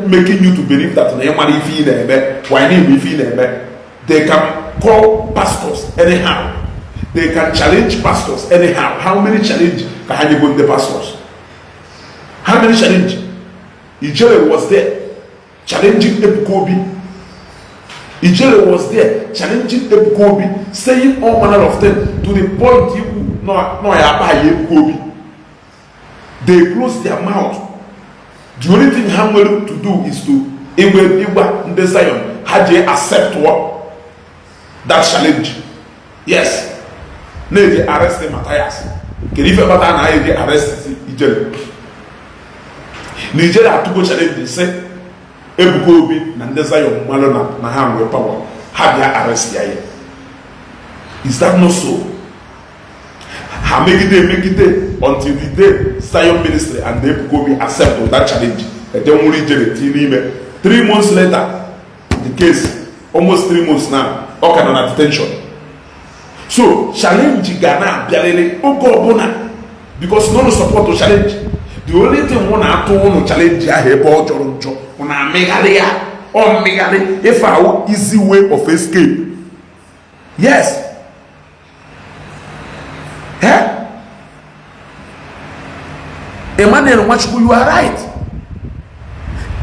making you to believe that they can call pastors anyhow. They can challenge pastors anyhow. How many challenge can you go the pastors? How many challenge? Ijele was there challenging Ebukobi. Ijele was there challenging Ebukobi, saying all manner of things to the point you Ebukobi. They close their mouth. The only thing I'm willing to do is to Igbo Ndi Zion had they accept what? That challenge. Yes. They arrest Matthias. Can you ever arrest Ijele? Nigeria to go challenge, they say Ebukobi na Ndi Zion Malona na hand with power. Have they arrest here? Is that not so? Make it until the day Zion ministry and the Ebukobi accept that challenge. And then only 3 months later, the case, almost 3 months now, all kind of detention. So challenge Ghana, because no support to challenge. The only thing one have to challenge if our easy way of escape. Yes. Emmanuel Nwachukwu, you are right.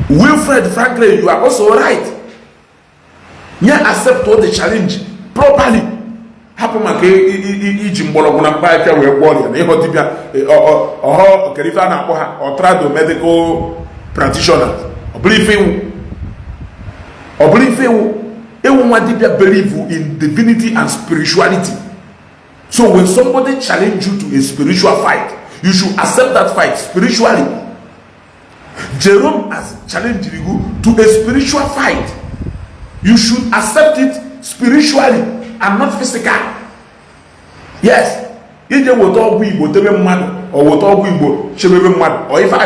Wilfred Franklin, you are also right. Accept all the challenge properly. Happen like or medical practitioners. Believe in divinity and spirituality. So when somebody challenge you to a spiritual fight, you should accept that fight spiritually. Jerome has challenged you to a spiritual fight. You should accept it spiritually and not physical. Yes. Or if I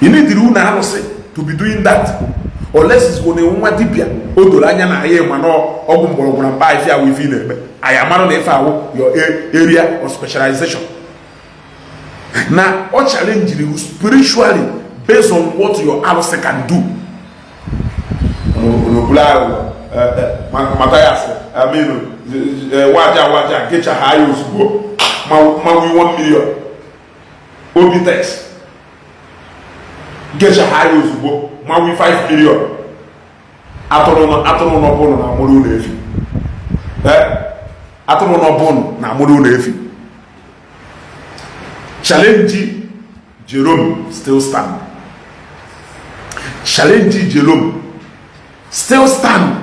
you need the rule to be doing that. Unless it's going to I am not your area of specialization. Now, I'll challenge you spiritually based on what your house can do. Matthias, I mean, Waja, get your high go. We 1 million. Obitex. Get your high go. We 5 million. Atono na modu nefi. Challenge Jerome still stand. Challenge Jerome still stand.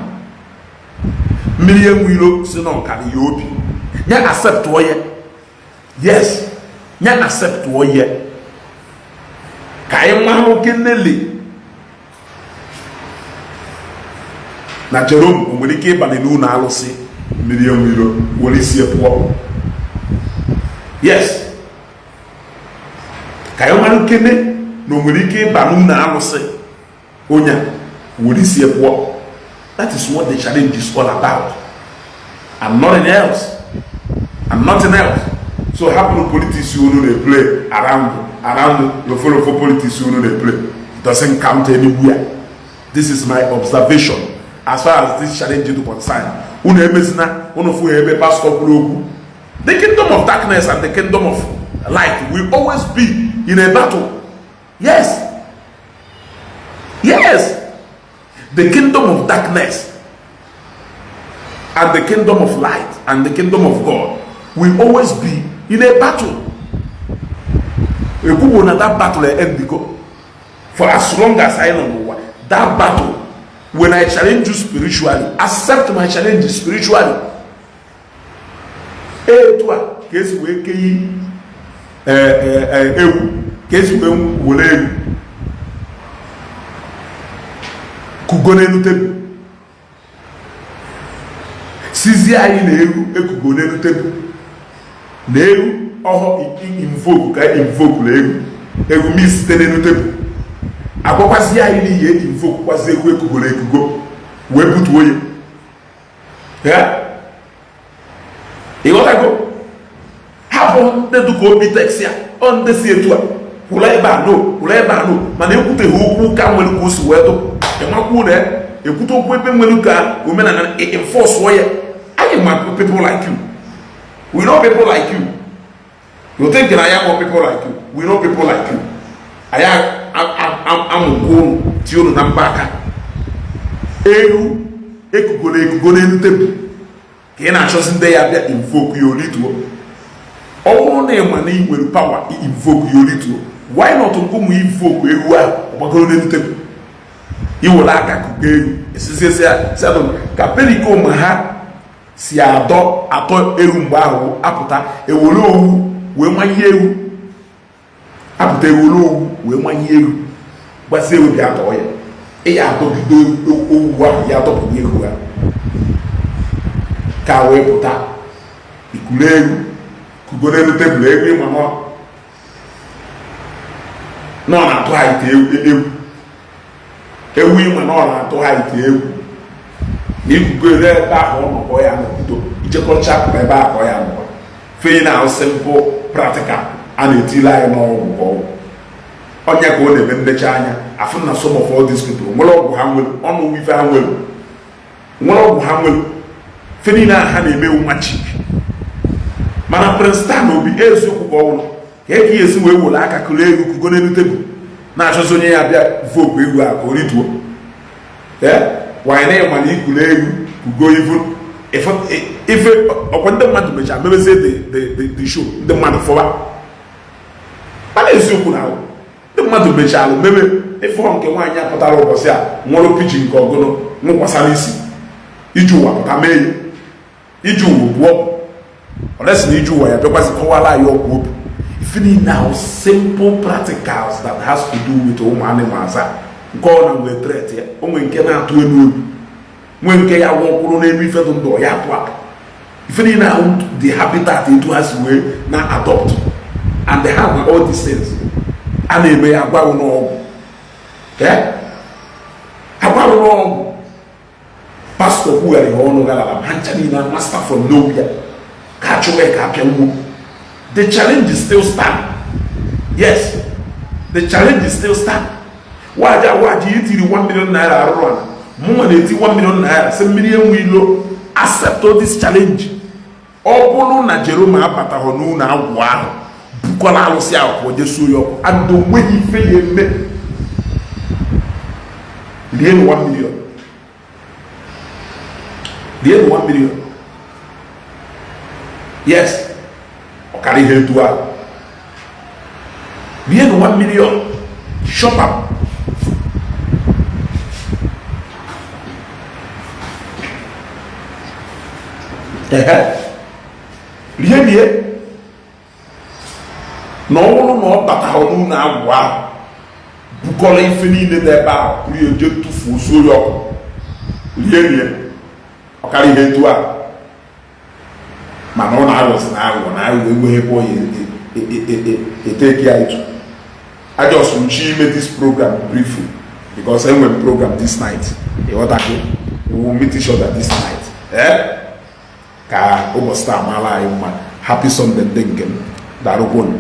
Million wilo sino kali yobi. Nya accept woye. Yes. Nya accept woye. Kai maho kenele. Na Jerome umulike banenu na alosi. Million wilo woli see poor. Yes. Kayo manu kene no mulike banu na alose onya woli see poor. That is what the challenge is all about. And nothing else. And nothing else. So happen politics you know they play around the follow for politics you know they play. It doesn't count anywhere. This is my observation as far as this challenge is concerned. The kingdom of darkness and the kingdom of light will always be in a battle. Yes. Yes. The kingdom of darkness and the kingdom of light and the kingdom of God will always be in a battle. That battle end for as long as I know that battle. When I challenge you spiritually, accept my challenge spiritually. Toi, qu'est-ce que qu'est-ce que vous voulez? sizie anyị na ewu ekugo n'elu tebụl na ewu ọhọ invoke ka invoke na ewu mi site n'elu tebụl agwakwazi anyị n'ihe invoke kwazi ewu ekugo na ekugo wee butuo ya ịghọtago hapụ ndị dụka obi teksi ya ọ ndị si etu a kwụla ebe a no mana ekwuteghị okwu ka nwere ka o si wee dụ ịmakwuo na ekwute okwu ebe nwere ka omenala enforce ya anyị ma people like you we know people like you you think na ya more people like you we know people like you anyị amụkwo unu tie unu na mba aka ewu ekugo n'elu tebụl ka ị na-achọzi ndị ya bịa invoke ya olituo ọ bụrụ na ịma na ị nwere power invoke ya olituo why not ụmụ invoke ewu ahụ ọgbagoro n'elu tebụl iwere aka kụkọ ewu esiziesi ka perikom ha si atọ ewu mgbe ahụ apụta ewere owu wee manye ewu apụta ewere owu wee manye ewu gbasi ewu bịa tọọ ya ịya adọbido owu ahụ ya adọpụta ewu ha ka wee pụta ikulu ewu kugo n'elu tebụl ewu ịma nọ na-atụ ha ite ewu ịma na ọ na-atụ ha ite ewu na ikugo ebe ahụ ọnọkọ ya nọbido ichekọcha ebe ahụ ya nọ fee na ahụ simple practical a na-etile anyị n'ọgwụ ọgwụ ọnya ka ọ na-eme nlecha anya afụ na some of all these people nwere ọgwụ ha nwere ọnụ ife ha nwere ọgwụ ha nwere fe niile ha na-emewu machik mana Princeton obi eziokwu ka ọwụrụ ka e ka esi wee were aka kụrụ egwu kugo n'elu tebụl na-achọzi onye ya bịa voku egwu a ka o rituo wanyị na ịma na ikulu egwu kugo ife ọkwa ndị mmadụ mechaa mebezie the show ndị mmadụ fọwa mana eziokwu na ahụ ndị mmadụ mechaa mebe ịfọ nke nwaanyị apụtara ụbọchị a nwụrụ piji nke ọgụnụ nwụkwasara isi iji ụwa pụta mee iji ụwa gwụọ ọlesi na iji ụwa ya bịakwazi kọwara anyị ọgwụ obi ife niile ahụ simple practicals that has to do with ụmụ animals a nke ọ na nwere tret ya o nwere nke na-atụ elu obi nwee nke ya gwọ mkpụrụ n'ebe ife dị ndụ ya apụ apụ ife niile ahụ the habitat etu ha si wee na adopt and they have all these things a na-eme ya agwarụ n'ọgwụ agwarụ n'ọgwụ pastọ kwugharị ha ọnụ galala ha ncha niile master from nowhere ka achụwa ka apịa nwo the challenge is still stand. Yes, the challenge is still stand. Waji itiri 1 million naira arụrụ ala mụnwa na-eti 1 million naira sị mmiri enwe ilo accept all this challenge. Ọ bụrụ na Jerome abataghị n'ụlọ agwụ ahụ bukọla alụsị ahụ ka o jesuo ya ọkụ and onweghị ife ya eme rie 1 million rie 1 million. Yes, ọ karịa ihe etu ahụ rie 1 million shop up. Rie na ọ bụrụ na ọ bata n'ụlọ agwụ ahụ bukọla ife niile n'ebe ahụ rie je tụfuo osu ya ọkụ rie ọ karịa ihe etu ahụ mana ọ na-arụzi na aghụghọ enweghị ebe onye eteki ya itu. I just want to make this program briefly because I will program this night. We will meet each other this night. Ka ụbọchị taa mara anyị mma. Happy Sunday dinkem. Darụkwonu.